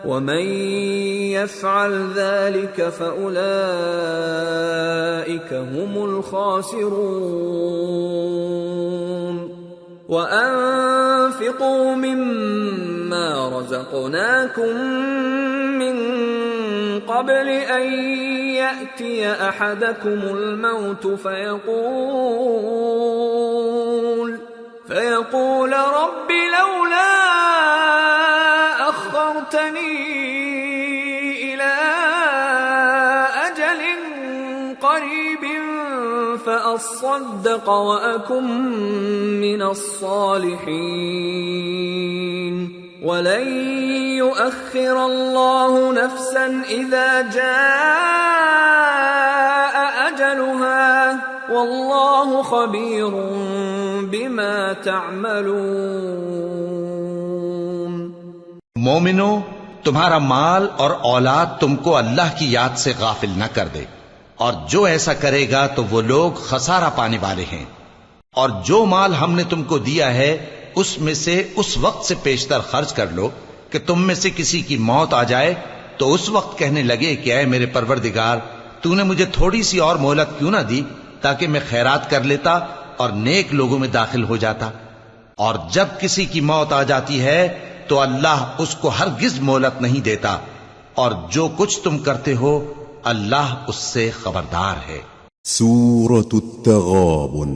ومن يفعل ذلك فأولئك هم الخاسرون وأنفقوا مما رزقناكم من قبل أن يأتي أحدكم الموت فيقول رب لولا أخرتني إلى أجل قريب فأصدق وأكن من الصالحين ولن يؤخر الله نفسا إذا جاء أجلها والله خبير بما تعملون۔ مومنو، تمہارا مال اور اولاد تم کو اللہ کی یاد سے غافل نہ کر دے، اور جو ایسا کرے گا تو وہ لوگ خسارہ پانے والے ہیں۔ اور جو مال ہم نے تم کو دیا ہے اس میں سے اس وقت سے پیشتر خرچ کر لو کہ تم میں سے کسی کی موت آ جائے تو اس وقت کہنے لگے کہ اے میرے پروردگار، تو نے مجھے تھوڑی سی اور مہلت کیوں نہ دی تاکہ میں خیرات کر لیتا اور نیک لوگوں میں داخل ہو جاتا۔ اور جب کسی کی موت آ جاتی ہے تو اللہ اس کو ہرگز مہلت نہیں دیتا، اور جو کچھ تم کرتے ہو اللہ اس سے خبردار ہے۔ سورة التغابن۔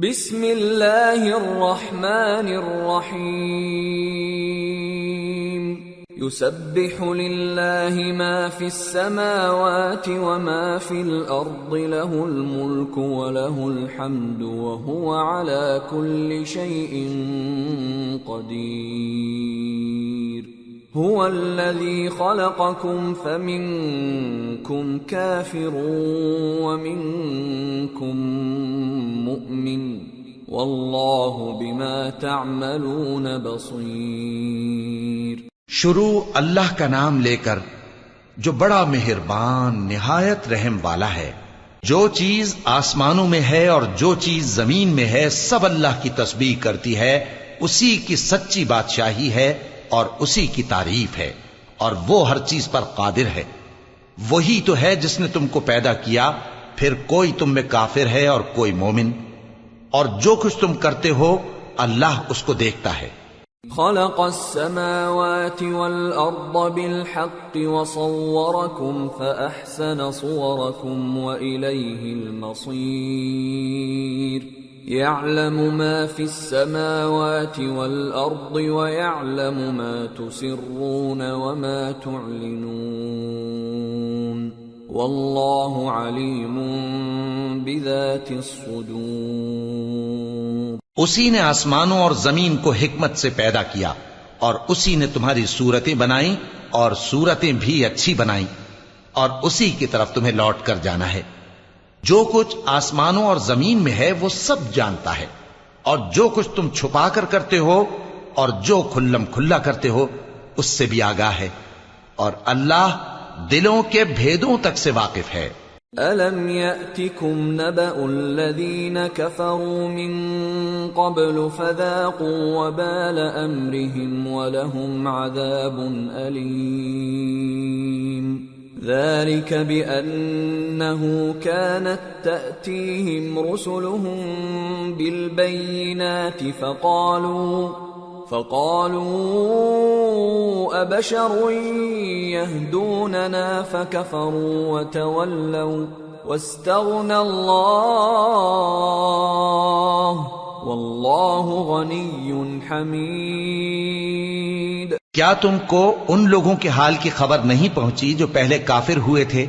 بسم اللہ الرحمن الرحیم۔ يسبح للہ ما فی السماوات وما فی الارض له الملک وله الحمد وهو على كل شيء قدیر۔ هو الذي خلقكم فمنكم كافر ومنكم مؤمن والله بما تعملون بصير۔ شروع اللہ کا نام لے کر جو بڑا مہربان نہایت رحم والا ہے۔ جو چیز آسمانوں میں ہے اور جو چیز زمین میں ہے سب اللہ کی تسبیح کرتی ہے، اسی کی سچی بادشاہی ہے اور اسی کی تعریف ہے، اور وہ ہر چیز پر قادر ہے۔ وہی تو ہے جس نے تم کو پیدا کیا، پھر کوئی تم میں کافر ہے اور کوئی مومن، اور جو کچھ تم کرتے ہو اللہ اس کو دیکھتا ہے۔ خلق السماوات والأرض بالحق وصوركم فأحسن صوركم وإليه المصير۔ يعلم ما في السماوات والأرض ويعلم ما تسرون وما تعلنون والله عليم بذات الصدور۔ اسی نے آسمانوں اور زمین کو حکمت سے پیدا کیا، اور اسی نے تمہاری صورتیں بنائیں اور صورتیں بھی اچھی بنائیں، اور اسی کی طرف تمہیں لوٹ کر جانا ہے۔ جو کچھ آسمانوں اور زمین میں ہے وہ سب جانتا ہے، اور جو کچھ تم چھپا کر کرتے ہو اور جو کھلم کھلا کرتے ہو اس سے بھی آگاہ ہے، اور اللہ دلوں کے بھیدوں تک سے واقف ہے۔ أَلَمْ يَأْتِكُمْ نَبَأُ الَّذِينَ كَفَرُوا مِن قَبْلُ فَذَاقُوا وَبَالَ أَمْرِهِمْ وَلَهُمْ عَذَابٌ أَلِيمٌ ذَلِكَ بِأَنَّهُ كَانَتْ تَأْتِيهِمْ رُسُلُهُم بِالْبَيِّنَاتِ فقالوا أبشر يهدوننا فكفروا وتولوا واستغنى الله والله غني حميد۔ کیا تم کو ان لوگوں کے حال کی خبر نہیں پہنچی جو پہلے کافر ہوئے تھے؟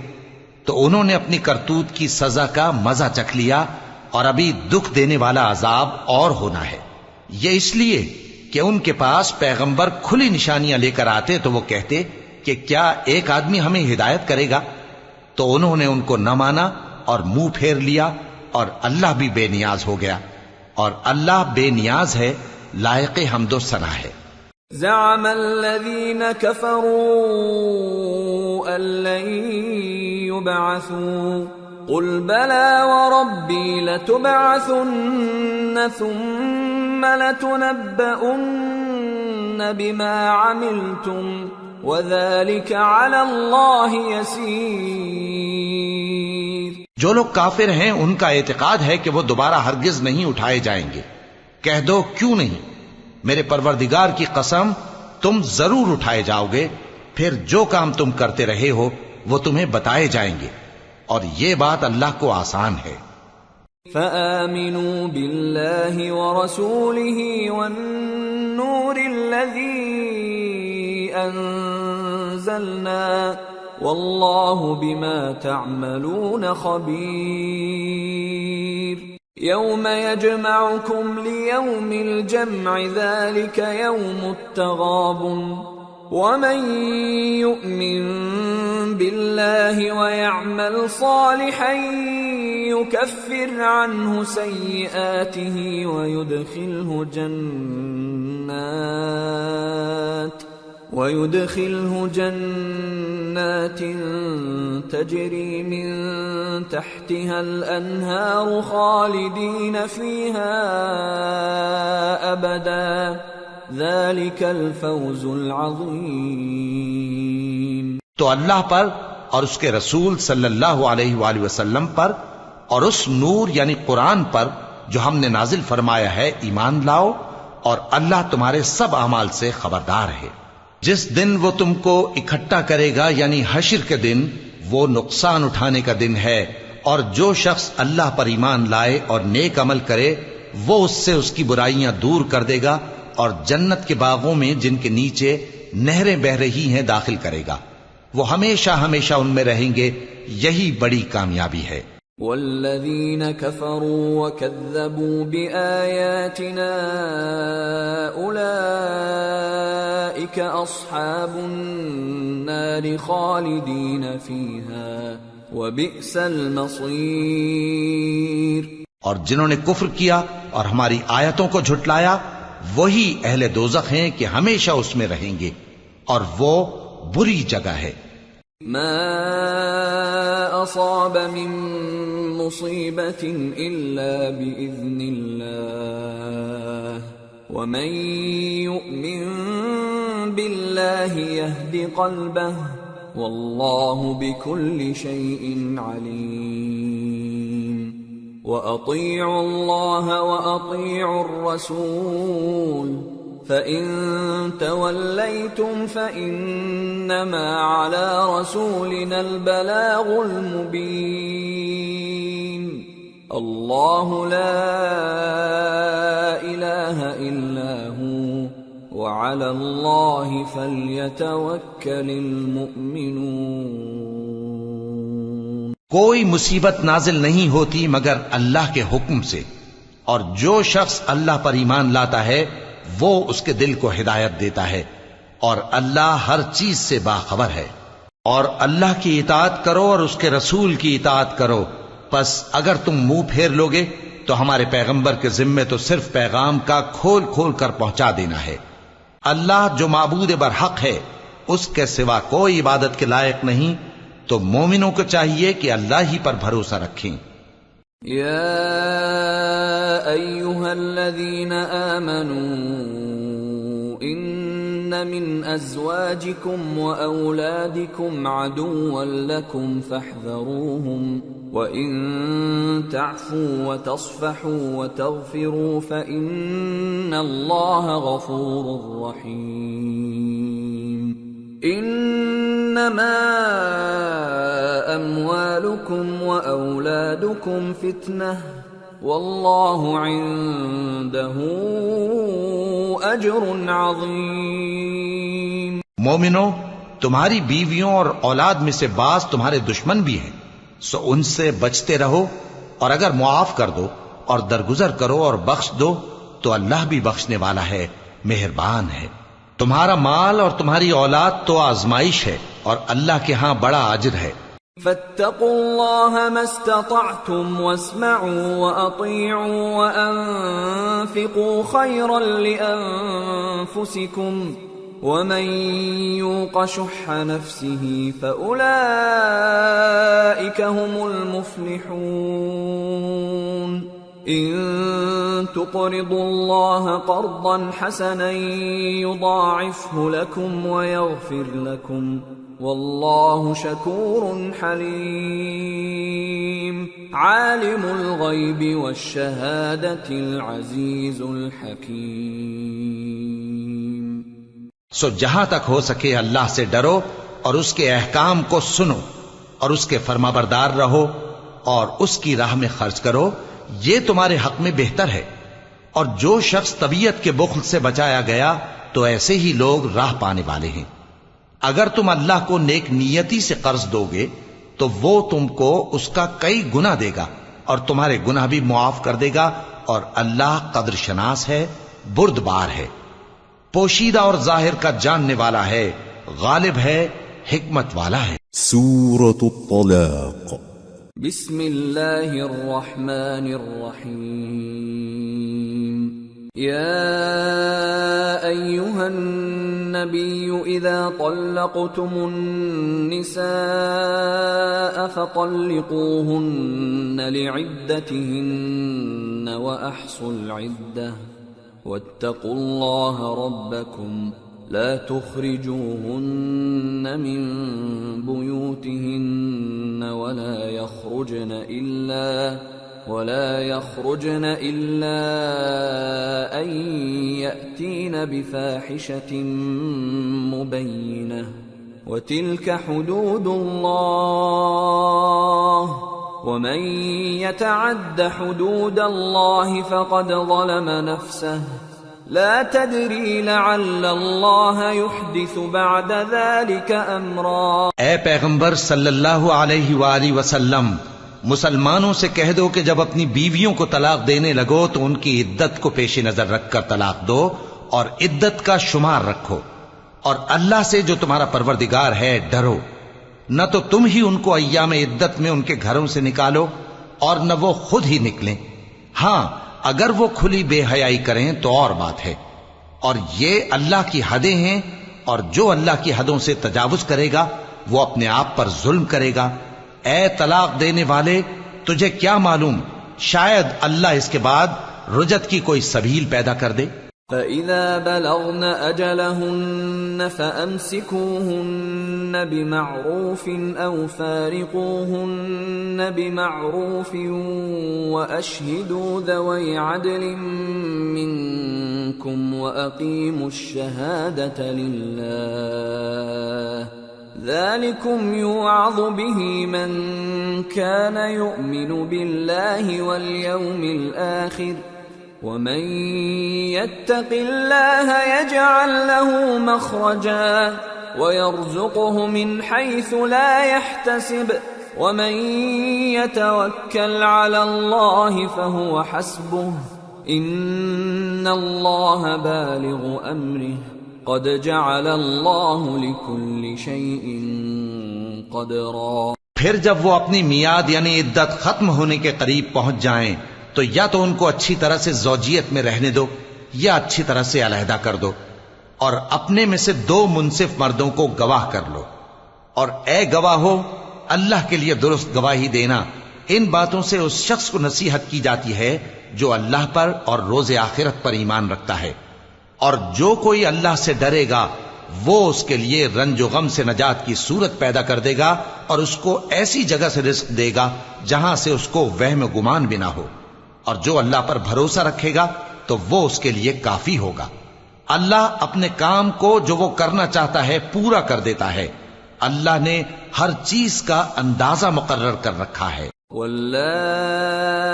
تو انہوں نے اپنی کرتوت کی سزا کا مزہ چکھ لیا، اور ابھی دکھ دینے والا عذاب اور ہونا ہے۔ یہ اس لیے کہ ان کے پاس پیغمبر کھلی نشانیاں لے کر آتے تو وہ کہتے کہ کیا ایک آدمی ہمیں ہدایت کرے گا؟ تو انہوں نے ان کو نہ مانا اور منہ پھیر لیا، اور اللہ بھی بے نیاز ہو گیا، اور اللہ بے نیاز ہے، لائق حمد و ثنا ہے۔ زعم الذين كفروا أن لن يبعثوا قل بلى وربي لتبعثن ثم لتنبؤن بما عملتم وذلك على الله يسير۔ جو لوگ کافر ہیں ان کا اعتقاد ہے کہ وہ دوبارہ ہرگز نہیں اٹھائے جائیں گے۔ کہہ دو کیوں نہیں، میرے پروردگار کی قسم تم ضرور اٹھائے جاؤ گے، پھر جو کام تم کرتے رہے ہو وہ تمہیں بتائے جائیں گے، اور یہ بات اللہ کو آسان ہے۔ فآمنوا بالله ورسوله والنور الذي أنزلنا والله بما تعملون خبير۔ يوم يجمعكم ليوم الجمع ذلك يوم التغابن ومن يؤمن بالله ويعمل صالحا يكفر عنه سيئاته ويدخله جنات تجري من تحتها الأنهار خالدين فيها أبدا ذلك الفوز العظيم۔ تو اللہ پر اور اس کے رسول صلی اللہ علیہ وآلہ وسلم پر اور اس نور یعنی قرآن پر جو ہم نے نازل فرمایا ہے ایمان لاؤ، اور اللہ تمہارے سب اعمال سے خبردار ہے۔ جس دن وہ تم کو اکٹھا کرے گا یعنی حشر کے دن، وہ نقصان اٹھانے کا دن ہے، اور جو شخص اللہ پر ایمان لائے اور نیک عمل کرے وہ اس سے اس کی برائیاں دور کر دے گا، اور جنت کے باغوں میں جن کے نیچے نہریں بہ رہی ہیں داخل کرے گا، وہ ہمیشہ ہمیشہ ان میں رہیں گے، یہی بڑی کامیابی ہے۔ والذین کفروا وکذبوا بآیاتنا اولئک اصحاب النار خالدین فیہا وبئس المصیر۔ اور جنہوں نے کفر کیا اور ہماری آیتوں کو جھٹلایا وہی اہل دوزخ ہیں کہ ہمیشہ اس میں رہیں گے، اور وہ بری جگہ ہے۔ ما اصاب من مصیبت الا باذن اللہ ومن یؤمن باللہ یہد قلبہ واللہ بكل شیء علیم۔ وَأَطِيعُوا اللَّهَ وَأَطِيعُوا الرَّسُولَ فَإِن تَوَلَّيْتُمْ فَإِنَّمَا عَلَى رَسُولِنَا الْبَلَاغُ الْمُبِينُ۔ اللَّهُ لَا إِلَٰهَ إِلَّا هُوَ وَعَلَى اللَّهِ فَلْيَتَوَكَّلِ الْمُؤْمِنُونَ۔ کوئی مصیبت نازل نہیں ہوتی مگر اللہ کے حکم سے، اور جو شخص اللہ پر ایمان لاتا ہے وہ اس کے دل کو ہدایت دیتا ہے، اور اللہ ہر چیز سے باخبر ہے۔ اور اللہ کی اطاعت کرو اور اس کے رسول کی اطاعت کرو، پس اگر تم منہ پھیر لوگے تو ہمارے پیغمبر کے ذمے تو صرف پیغام کا کھول کھول کر پہنچا دینا ہے۔ اللہ جو معبود برحق ہے اس کے سوا کوئی عبادت کے لائق نہیں، تو مومنوں کو چاہیے کہ اللہ ہی پر بھروسہ رکھیں۔ یا ایھا الذین آمنوا ان من ازواجکم واولادکم عدوا لکم فاحذروہم وَإِن تَعْفُوا وَتَصْفَحُوا وَتَغْفِرُوا فَإِنَّ اللَّهَ غَفُورٌ رَّحِيمٌ۔ إِنَّمَا أَمْوَالُكُمْ وَأَوْلَادُكُمْ فِتْنَةٌ وَاللَّهُ عِندَهُ أَجْرٌ عَظِيمٌ۔ مومنو، تمہاری بیویوں اور اولاد میں سے بعض تمہارے دشمن بھی ہیں، سو ان سے بچتے رہو، اور اگر معاف کر دو اور درگزر کرو اور بخش دو تو اللہ بھی بخشنے والا ہے، مہربان ہے۔ تمہارا مال اور تمہاری اولاد تو آزمائش ہے، اور اللہ کے ہاں بڑا اجر ہے۔ فاتقوا الله ما استطعتم واسمعوا وأطيعوا وأنفقوا خيرا لأنفسكم ومن يوق شح نفسه فأولئك هم المفلحون إن تقرضوا الله قرضا حسنا يضاعفه لكم ويغفر لكم واللہ شکور حلیم عالم الغیب والشہادۃ العزیز الحکیم۔ سو جہاں تک ہو سکے اللہ سے ڈرو اور اس کے احکام کو سنو اور اس کے فرمانبردار رہو اور اس کی راہ میں خرچ کرو، یہ تمہارے حق میں بہتر ہے۔ اور جو شخص طبیعت کے بخل سے بچایا گیا تو ایسے ہی لوگ راہ پانے والے ہیں۔ اگر تم اللہ کو نیک نیتی سے قرض دو گے تو وہ تم کو اس کا کئی گنا دے گا اور تمہارے گناہ بھی معاف کر دے گا، اور اللہ قدر شناس ہے، بردبار ہے، پوشیدہ اور ظاہر کا جاننے والا ہے، غالب ہے، حکمت والا ہے۔ سورة الطلاق۔ بسم اللہ الرحمن الرحیم۔ يا أيها النبي إذا طلقتم النساء فطلقوهن لعدتهن وأحصوا العدة واتقوا الله ربكم لا تخرجوهن من بيوتهن ولا يخرجن إلا أن يأتين بفاحشة مبينة وتلك حدود الله ومن يتعد حدود الله فقد ظلم نفسه لا تدري لعل الله يحدث بعد ذلك امرا۔ اے پیغمبر صلی اللہ علیہ وآلہ وسلم، مسلمانوں سے کہہ دو کہ جب اپنی بیویوں کو طلاق دینے لگو تو ان کی عدت کو پیش نظر رکھ کر طلاق دو اور عدت کا شمار رکھو، اور اللہ سے جو تمہارا پروردگار ہے ڈرو۔ نہ تو تم ہی ان کو ایام عدت میں ان کے گھروں سے نکالو اور نہ وہ خود ہی نکلیں، ہاں اگر وہ کھلی بے حیائی کریں تو اور بات ہے، اور یہ اللہ کی حدیں ہیں، اور جو اللہ کی حدوں سے تجاوز کرے گا وہ اپنے آپ پر ظلم کرے گا۔ اے طلاق دینے والے، تجھے کیا معلوم شاید اللہ اس کے بعد رجعت کی کوئی سبیل پیدا کر دے۔ فَإِذَا بَلَغْنَ أَجَلَهُنَّ فَأَمْسِكُوهُنَّ بِمَعْرُوفٍ أَوْ فَارِقُوهُنَّ بِمَعْرُوفٍ وَأَشْهِدُوا ذَوَيْ عَدْلٍ مِّنكُمْ وَأَقِيمُوا الشَّهَادَةَ لِلَّهِ ذَلِكُمْ يُوعَظُ بِهِ مَنْ كَانَ يُؤْمِنُ بِاللَّهِ وَالْيَوْمِ الْآخِرِ وَمَنْ يَتَّقِ اللَّهَ يَجْعَلْ لَهُ مَخْرَجًا وَيَرْزُقْهُ مِنْ حَيْثُ لَا يَحْتَسِبُ وَمَنْ يَتَوَكَّلْ عَلَى اللَّهِ فَهُوَ حَسْبُهُ إِنَّ اللَّهَ بَالِغُ أَمْرِهِ قد جعل اللہ لکل شیء قدرا۔ پھر جب وہ اپنی میعاد یعنی عدت ختم ہونے کے قریب پہنچ جائیں تو یا تو ان کو اچھی طرح سے زوجیت میں رہنے دو یا اچھی طرح سے علیحدہ کر دو، اور اپنے میں سے 2 منصف مردوں کو گواہ کر لو، اور اے گواہو اللہ کے لیے درست گواہی دینا۔ ان باتوں سے اس شخص کو نصیحت کی جاتی ہے جو اللہ پر اور روز آخرت پر ایمان رکھتا ہے، اور جو کوئی اللہ سے ڈرے گا وہ اس کے لیے رنج و غم سے نجات کی صورت پیدا کر دے گا، اور اس کو ایسی جگہ سے رزق دے گا جہاں سے اس کو وہم و گمان بھی نہ ہو، اور جو اللہ پر بھروسہ رکھے گا تو وہ اس کے لیے کافی ہوگا۔ اللہ اپنے کام کو جو وہ کرنا چاہتا ہے پورا کر دیتا ہے۔ اللہ نے ہر چیز کا اندازہ مقرر کر رکھا ہے۔ واللائي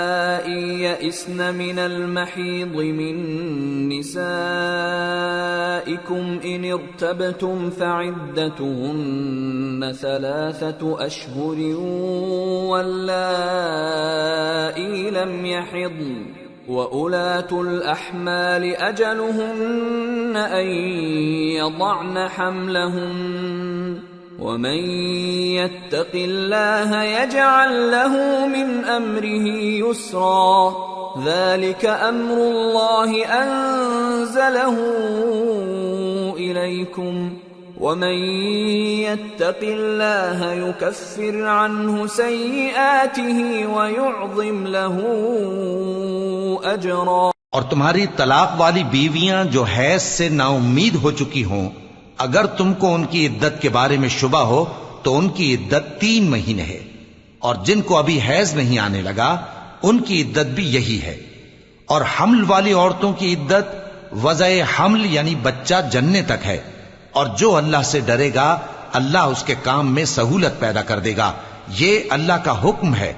يئسن من المحيض من نسائكم إن ارتبتم فعدتهن 3 أشهر واللائي لم يحضن وأولاة الأحمال أجلهن أن يضعن حملهن ومن يتق الله يجعل له من أمره يسرا ذلك أمر الله أنزله إليكم ومن يتق الله يكفر عنه سيئاته ويعظم له أجرا۔ اور تمہاری طلاق والی بیویاں جو حیض سے نا امید ہو چکی ہوں، اگر تم کو ان کی عدت کے بارے میں شبہ ہو تو ان کی عدت 3 مہینے ہے، اور جن کو ابھی حیض نہیں آنے لگا ان کی عدت بھی یہی ہے۔ اور حمل والی عورتوں کی عدت وضع حمل یعنی بچہ جننے تک ہے، اور جو اللہ سے ڈرے گا اللہ اس کے کام میں سہولت پیدا کر دے گا۔ یہ اللہ کا حکم ہے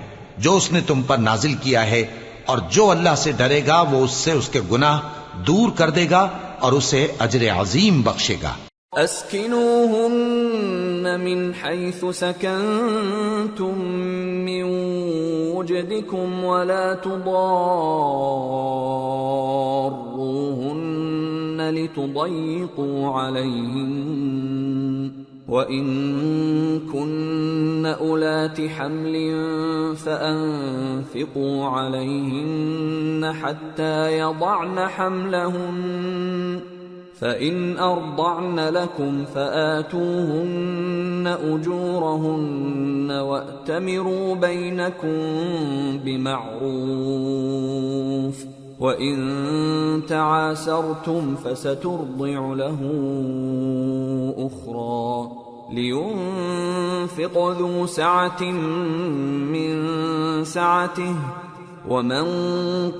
جو اس نے تم پر نازل کیا ہے، اور جو اللہ سے ڈرے گا وہ اس سے اس کے گناہ دور کر دے گا اور اسے اجر عظیم بخشے گا۔ اسکنوہن من حیث سکنتم من وجدکم ولا تضاروہن لتضیقوا علیہن وَإِن كُنَّ أُولَاتِ حَمْلٍ فَأَنفِقُوا عَلَيْهِنَّ حَتَّى يَضَعْنَ حَمْلَهُنَّ فَإِنْ أَرْضَعْنَ لَكُمْ فَآتُوهُنَّ أُجُورَهُنَّ وَأْتَمِرُوا بَيْنَكُمْ بِمَعْرُوفٍ وَإِن تَعَاسَرْتُمْ فَسَتُرْضِعُ لَهُ أُخْرَى لِيُنْفِقْ ذُو سَعَةٍ مِّن سَعَتِهِ وَمَن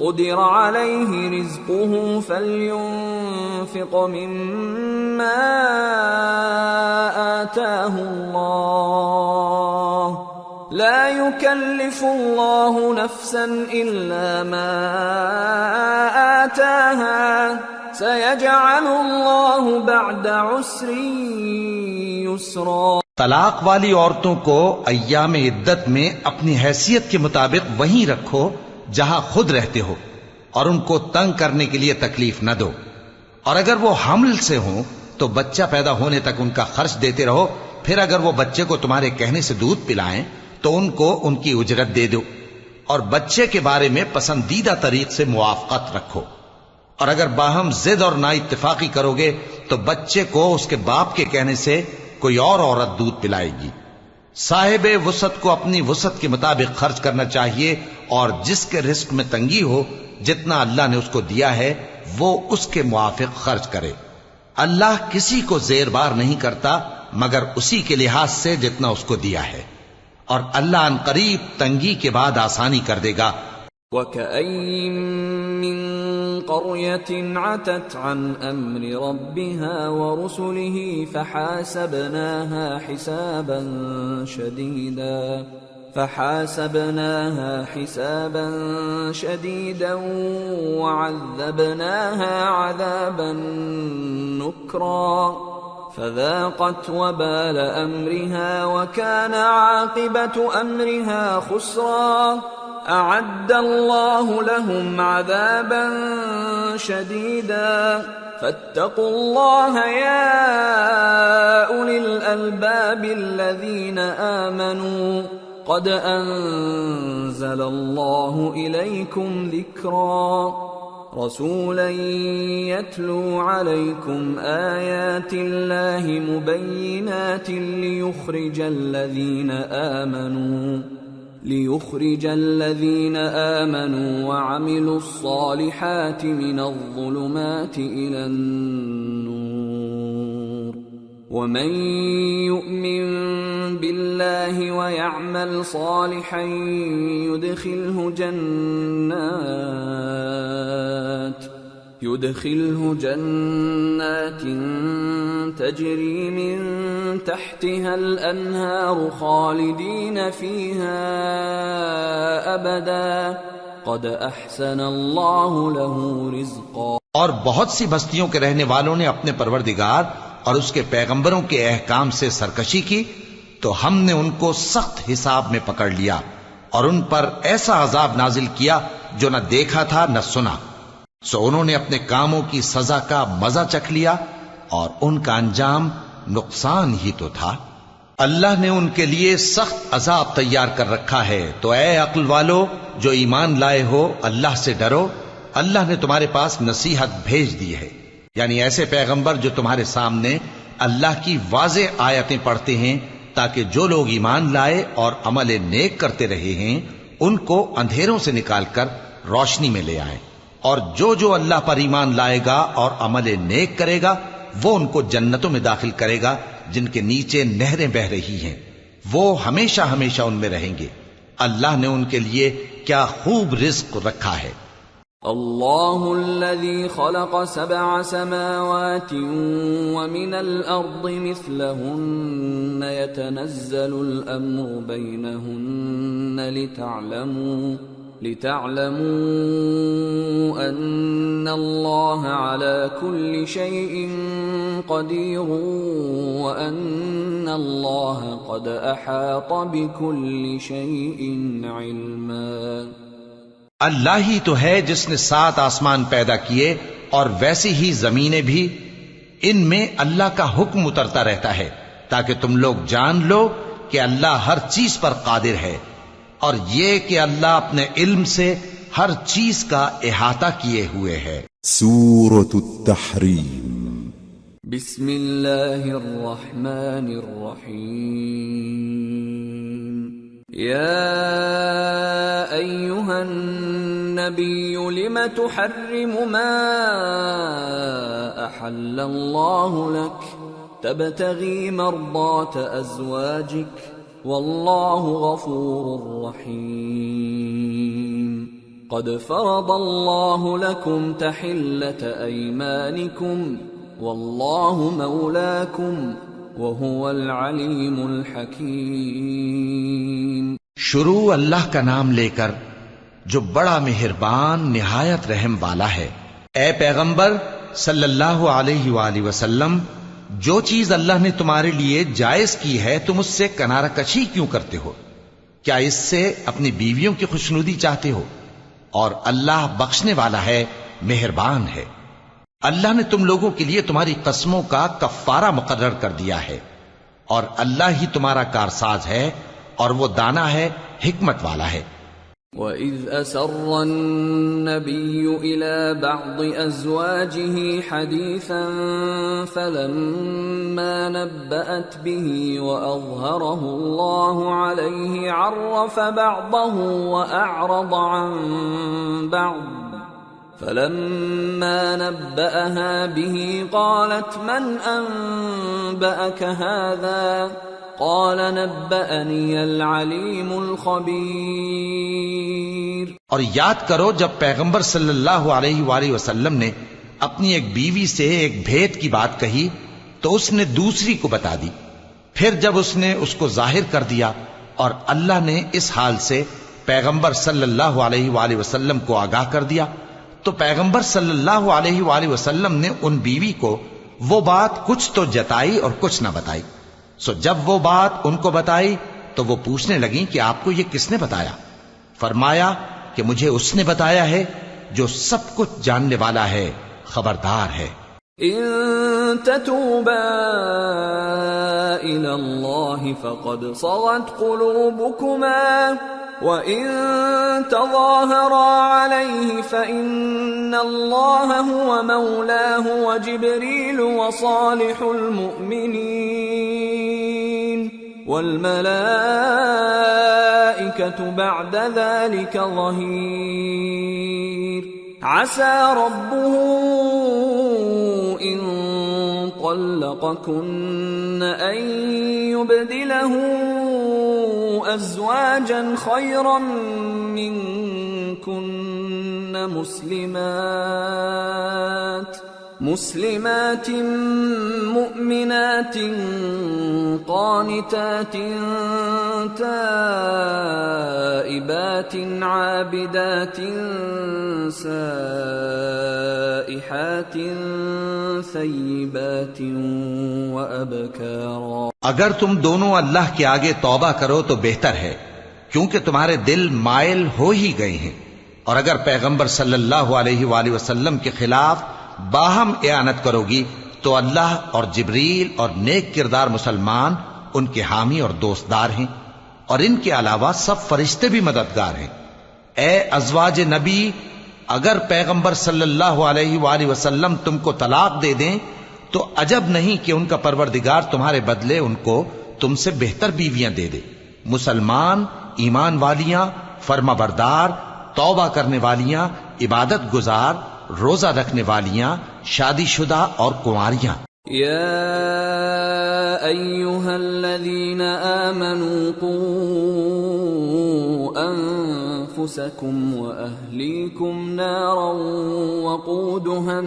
قُدِرَ عَلَيْهِ رِزْقُهُ فَلْيُنْفِقْ مِمَّا آتَاهُ اللَّهُ لا يكلف الله نفسا إلا ما آتاها سيجعل الله بعد عسر يسرا۔ طلاق والی عورتوں کو ایام عدت میں اپنی حیثیت کے مطابق وہیں رکھو جہاں خود رہتے ہو، اور ان کو تنگ کرنے کے لیے تکلیف نہ دو، اور اگر وہ حمل سے ہوں تو بچہ پیدا ہونے تک ان کا خرچ دیتے رہو، پھر اگر وہ بچے کو تمہارے کہنے سے دودھ پلائیں تو ان کو ان کی اجرت دے دو، اور بچے کے بارے میں پسندیدہ طریق سے موافقت رکھو، اور اگر باہم ضد اور نا اتفاقی کرو گے تو بچے کو اس کے باپ کے کہنے سے کوئی اور عورت دودھ پلائے گی۔ صاحب وسعت کو اپنی وسعت کے مطابق خرچ کرنا چاہیے، اور جس کے رزق میں تنگی ہو جتنا اللہ نے اس کو دیا ہے وہ اس کے موافق خرچ کرے۔ اللہ کسی کو زیر بار نہیں کرتا مگر اسی کے لحاظ سے جتنا اس کو دیا ہے، اور اللہ ان قریب تنگی کے بعد آسانی کر دے گا۔ وَكَأَيٍّ مِّن قَرْيَةٍ عَتَتْ عَنْ أَمْرِ رَبِّهَا وَرُسُلِهِ فَحَاسَبْنَاهَا حِسَابًا شَدِيدًا وَعَذَّبْنَاهَا عَذَابًا نُكْرًا فذاقت وبال أمرها وكان عاقبة أمرها خسرا أعد الله لهم عذابا شديدا فاتقوا الله يا أولي الألباب الذين آمنوا قد أنزل الله إليكم ذكرا رسولا يتلو عليكم آيات الله مبينات ليخرج الذين آمنوا وعملوا الصالحات من الظلمات إلى النور ومن يؤمن بالله ويعمل صالحا يدخله جنات تجري من تحتها الأنهار خالدين فيها أبدا قد أحسن الله له رزقا. اور بہت سی بستیوں کے رہنے والوں نے اپنے پروردگار اور اس کے پیغمبروں کے احکام سے سرکشی کی تو ہم نے ان کو سخت حساب میں پکڑ لیا اور ان پر ایسا عذاب نازل کیا جو نہ دیکھا تھا نہ سنا. سو انہوں نے اپنے کاموں کی سزا کا مزہ چکھ لیا اور ان کا انجام نقصان ہی تو تھا. اللہ نے ان کے لیے سخت عذاب تیار کر رکھا ہے. تو اے عقل والو جو ایمان لائے ہو اللہ سے ڈرو. اللہ نے تمہارے پاس نصیحت بھیج دی ہے، یعنی ایسے پیغمبر جو تمہارے سامنے اللہ کی واضح آیتیں پڑھتے ہیں تاکہ جو لوگ ایمان لائے اور عمل نیک کرتے رہے ہیں ان کو اندھیروں سے نکال کر روشنی میں لے آئیں. اور جو اللہ پر ایمان لائے گا اور عمل نیک کرے گا وہ ان کو جنتوں میں داخل کرے گا جن کے نیچے نہریں بہ رہی ہیں، وہ ہمیشہ ہمیشہ ان میں رہیں گے. اللہ نے ان کے لیے کیا خوب رزق رکھا ہے. اللہ الذي خلق 7 سماوات ومن الأرض مثلهن يتنزل الأمر بينهن لتعلموا أن الله على كل شيء قدير وأن الله قد أحاط بكل شيء علما. اللہ ہی تو ہے جس نے 7 آسمان پیدا کیے اور ویسی ہی زمینیں بھی، ان میں اللہ کا حکم اترتا رہتا ہے تاکہ تم لوگ جان لو کہ اللہ ہر چیز پر قادر ہے، اور یہ کہ اللہ اپنے علم سے ہر چیز کا احاطہ کیے ہوئے ہے. سورة التحریم. بسم اللہ الرحمن الرحیم. یا ایہا النبی لم تحرم ما احل اللہ لک تبتغی مرضات ازواجک واللہ غفور رحیم. قد فرض اللہ لکم تحلة ایمانکم واللہ مولاکم وهو العلیم الحکیم. شروع اللہ کا نام لے کر جو بڑا مہربان نہایت رحم والا ہے. اے پیغمبر صلی اللہ علیہ وآلہ وسلم، جو چیز اللہ نے تمہارے لیے جائز کی ہے تم اس سے کنارہ کشی کیوں کرتے ہو؟ کیا اس سے اپنی بیویوں کی خوشنودی چاہتے ہو؟ اور اللہ بخشنے والا ہے، مہربان ہے. اللہ نے تم لوگوں کے لیے تمہاری قسموں کا کفارہ مقرر کر دیا ہے، اور اللہ ہی تمہارا کارساز ہے اور وہ دانا ہے، حکمت والا ہے. وَإِذْ أَسَرَّ النَّبِيُّ إِلَى بَعْضِ أَزْوَاجِهِ حَدِيثًا فَلَمَّا نَبَّأَتْ بِهِ وَأَظْهَرَهُ اللَّهُ عَلَيْهِ عَرَّفَ بَعْضَهُ وَأَعْرَضَ عَن بَعْضٍ فَلَمَّا نَبَّأَهَا بِهِ قَالَتْ مَنْ أَنبَأَكَ هَذَا قال نبأني العليم الخبير. اور یاد کرو جب پیغمبر صلی اللہ علیہ وآلہ وسلم نے اپنی ایک بیوی سے ایک بھید کی بات کہی تو اس نے دوسری کو بتا دی. پھر جب اس نے اس کو ظاہر کر دیا اور اللہ نے اس حال سے پیغمبر صلی اللہ علیہ وآلہ وسلم کو آگاہ کر دیا تو پیغمبر صلی اللہ علیہ وآلہ وسلم نے ان بیوی کو وہ بات کچھ تو جتائی اور کچھ نہ بتائی. سو جب وہ بات ان کو بتائی تو وہ پوچھنے لگیں کہ آپ کو یہ کس نے بتایا؟ فرمایا کہ مجھے اس نے بتایا ہے جو سب کچھ جاننے والا ہے، خبردار ہے. ان تتوبا الى اللہ فقد صغت قلوبكما وَإِن تَظَاهَرَا عَلَيْهِ فَإِنَّ اللَّهَ هُوَ مَوْلَاهُ وَجِبْرِيلُ وَصَالِحُ الْمُؤْمِنِينَ وَالْمَلَائِكَةُ بَعْدَ ذَلِكَ ظَهِيرٌ عَسَى رَبُّهُ إِن طَلَّقَكُنَّ أَن يُبْدِلَهُ أزواجا خيرا منكن مسلمات مؤمنات قانتات تائبات عابدات سائحات ثیبات وابکارا۔ اگر تم دونوں اللہ کے آگے توبہ کرو تو بہتر ہے، کیونکہ تمہارے دل مائل ہو ہی گئے ہیں، اور اگر پیغمبر صلی اللہ علیہ وآلہ وسلم کے خلاف باہم اعانت کرو گی تو اللہ اور جبریل اور نیک کردار مسلمان ان کے حامی اور دوستدار ہیں، اور ان کے علاوہ سب فرشتے بھی مددگار ہیں۔ اے ازواج نبی، اگر پیغمبر صلی اللہ علیہ وآلہ وسلم تم کو طلاق دے دیں تو عجب نہیں کہ ان کا پروردگار تمہارے بدلے ان کو تم سے بہتر بیویاں دے دے، مسلمان، ایمان والیاں، فرما بردار، توبہ کرنے والیاں، عبادت گزار، روزہ رکھنے والیاں، شادی شدہ اور کنواریاں۔ یا ایھا الذین آمنوا قوا انفسکم واہلیکم نارا وقودها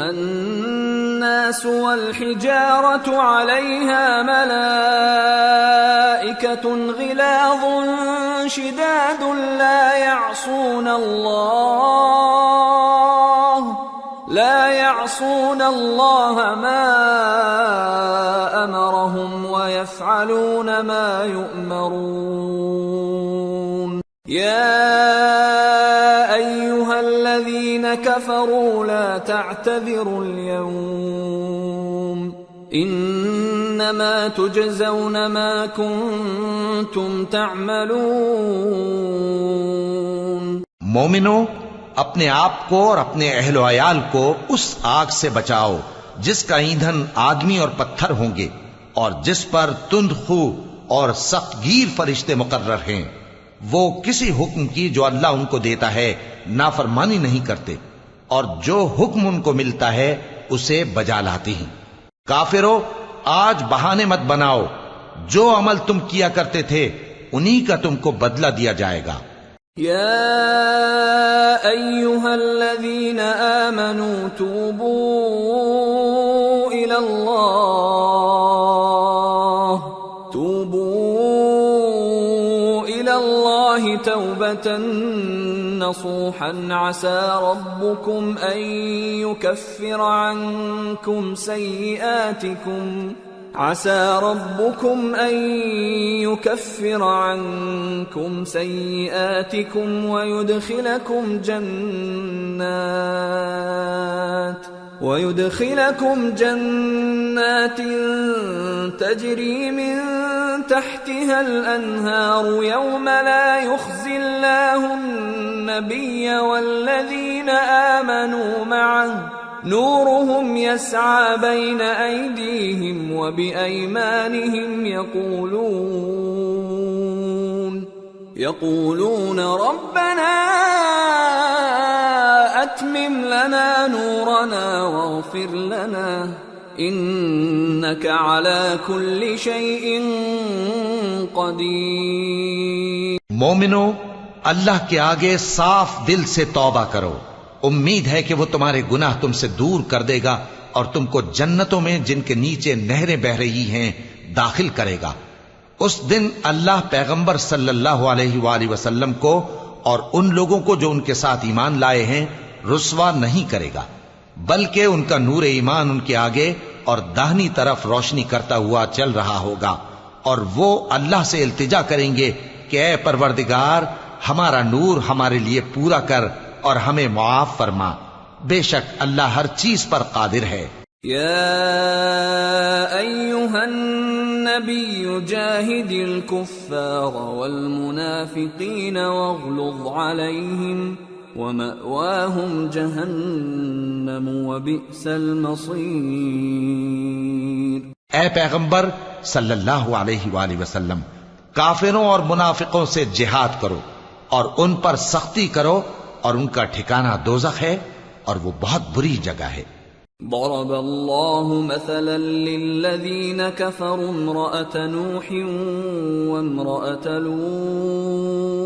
الناس والحجارة عليها ملائكة غلاظ شداد لا يعصون الله ما أمرهم ويفعلون ما يؤمرون۔ يا أيها الذين كفروا لا تعتذروا اليوم انما تجزون ما كنتم تعملون۔ مومنو، اپنے آپ کو اور اپنے اہل و عیال کو اس آگ سے بچاؤ جس کا ایندھن آدمی اور پتھر ہوں گے، اور جس پر تند خو اور سخت گیر فرشتے مقرر ہیں۔ وہ کسی حکم کی جو اللہ ان کو دیتا ہے نافرمانی نہیں کرتے، اور جو حکم ان کو ملتا ہے اسے بجا لاتے ہیں۔ کافرو، آج بہانے مت بناؤ، جو عمل تم کیا کرتے تھے انہی کا تم کو بدلہ دیا جائے گا۔ یا ایھا الذین آمنوا توبوا الی اللہ توبة نصوحا عسى ربكم أن يكفر عنكم سيئاتكم ويدخلكم جنات تجري من تحتها الأنهار يوم لا يخزي الله النبي والذين آمنوا معه نورهم يسعى بين أيديهم وبأيمانهم يقولون ربنا أتمم لنا نورنا واغفر لنا إنك على كل شيء قدير۔ مومنو، اللہ کے آگے صاف دل سے توبہ کرو، امید ہے کہ وہ تمہارے گناہ تم سے دور کر دے گا اور تم کو جنتوں میں جن کے نیچے نہریں بہ رہی ہیں داخل کرے گا۔ اس دن اللہ پیغمبر صلی اللہ علیہ وآلہ وسلم کو اور ان لوگوں کو جو ان کے ساتھ ایمان لائے ہیں رسوا نہیں کرے گا، بلکہ ان کا نور ایمان ان کے آگے اور داہنی طرف روشنی کرتا ہوا چل رہا ہوگا، اور وہ اللہ سے التجا کریں گے کہ اے پروردگار، ہمارا نور ہمارے لیے پورا کر اور ہمیں معاف فرما، بے شک اللہ ہر چیز پر قادر ہے۔ یا ایھا النبی جاہد الکفار والمنافقین واغلظ علیہم ومأواہم جہنم وبئس المصیر۔ اے پیغمبر صلی اللہ علیہ وآلہ وسلم، کافروں اور منافقوں سے جہاد کرو اور ان پر سختی کرو، اور ان کا ٹھکانہ دوزخ ہے اور وہ بہت بری جگہ ہے۔ ضرب الله مثلا للذين كفروا امرأة نوح وامرأة لوط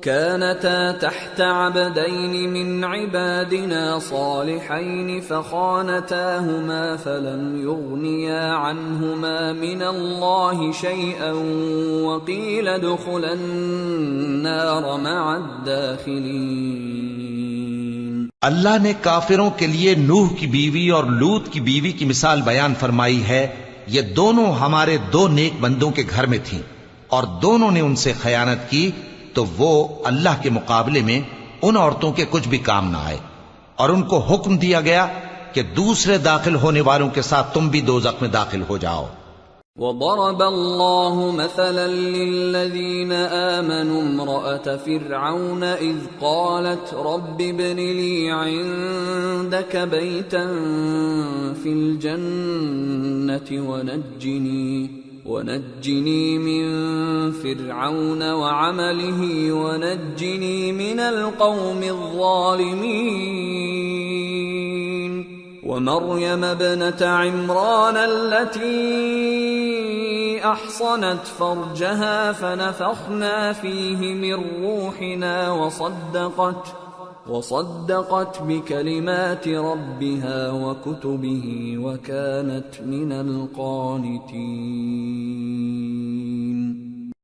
كانتا تحت عبدين من عبادنا صالحين فخانتاهما فلم يغنيا عنهما من الله شيئا وقيل ادخلا النار مع الداخلين. اللہ نے کافروں کے لیے نوح کی بیوی اور لوط کی بیوی کی مثال بیان فرمائی ہے. یہ دونوں ہمارے دو نیک بندوں کے گھر میں تھیں اور دونوں نے ان سے خیانت کی تو وہ اللہ کے مقابلے میں ان عورتوں کے کچھ بھی کام نہ آئے اور ان کو حکم دیا گیا کہ دوسرے داخل ہونے والوں کے ساتھ تم بھی دوزخ میں داخل ہو جاؤ. وضرب الله مثلا للذين آمنوا امرأة فرعون إذ قالت رب ابن لي عندك بيتا في الجنة ونجني من فرعون وعمله ونجني من القوم الظالمين. ومريم ابنة عمران التي أحصنت فرجها فنفخنا فيه من روحنا وصدقت بكلمات ربها وكتبه وكانت من القانتين.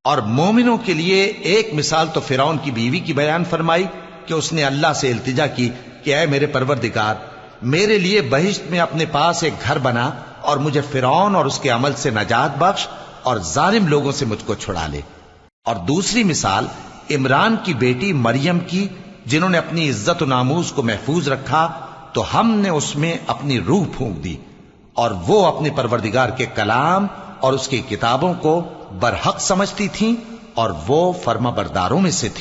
اور مومنوں کے لیے ایک مثال تو فرعون کی بیوی کی بیان فرمائی کہ اس نے اللہ سے التجا کی کہ اے میرے پروردگار میرے لیے بہشت میں اپنے پاس ایک گھر بنا اور مجھے فرعون اور اس کے عمل سے نجات بخش اور ظالم لوگوں سے مجھ کو چھڑا لے. اور دوسری مثال عمران کی بیٹی مریم کی جنہوں نے اپنی عزت و ناموس کو محفوظ رکھا تو ہم نے اس میں اپنی روح پھونک دی اور وہ اپنے پروردگار کے کلام اور اس کی کتابوں کو برحق سمجھتی تھیں اور وہ فرما برداروں میں سے تھی.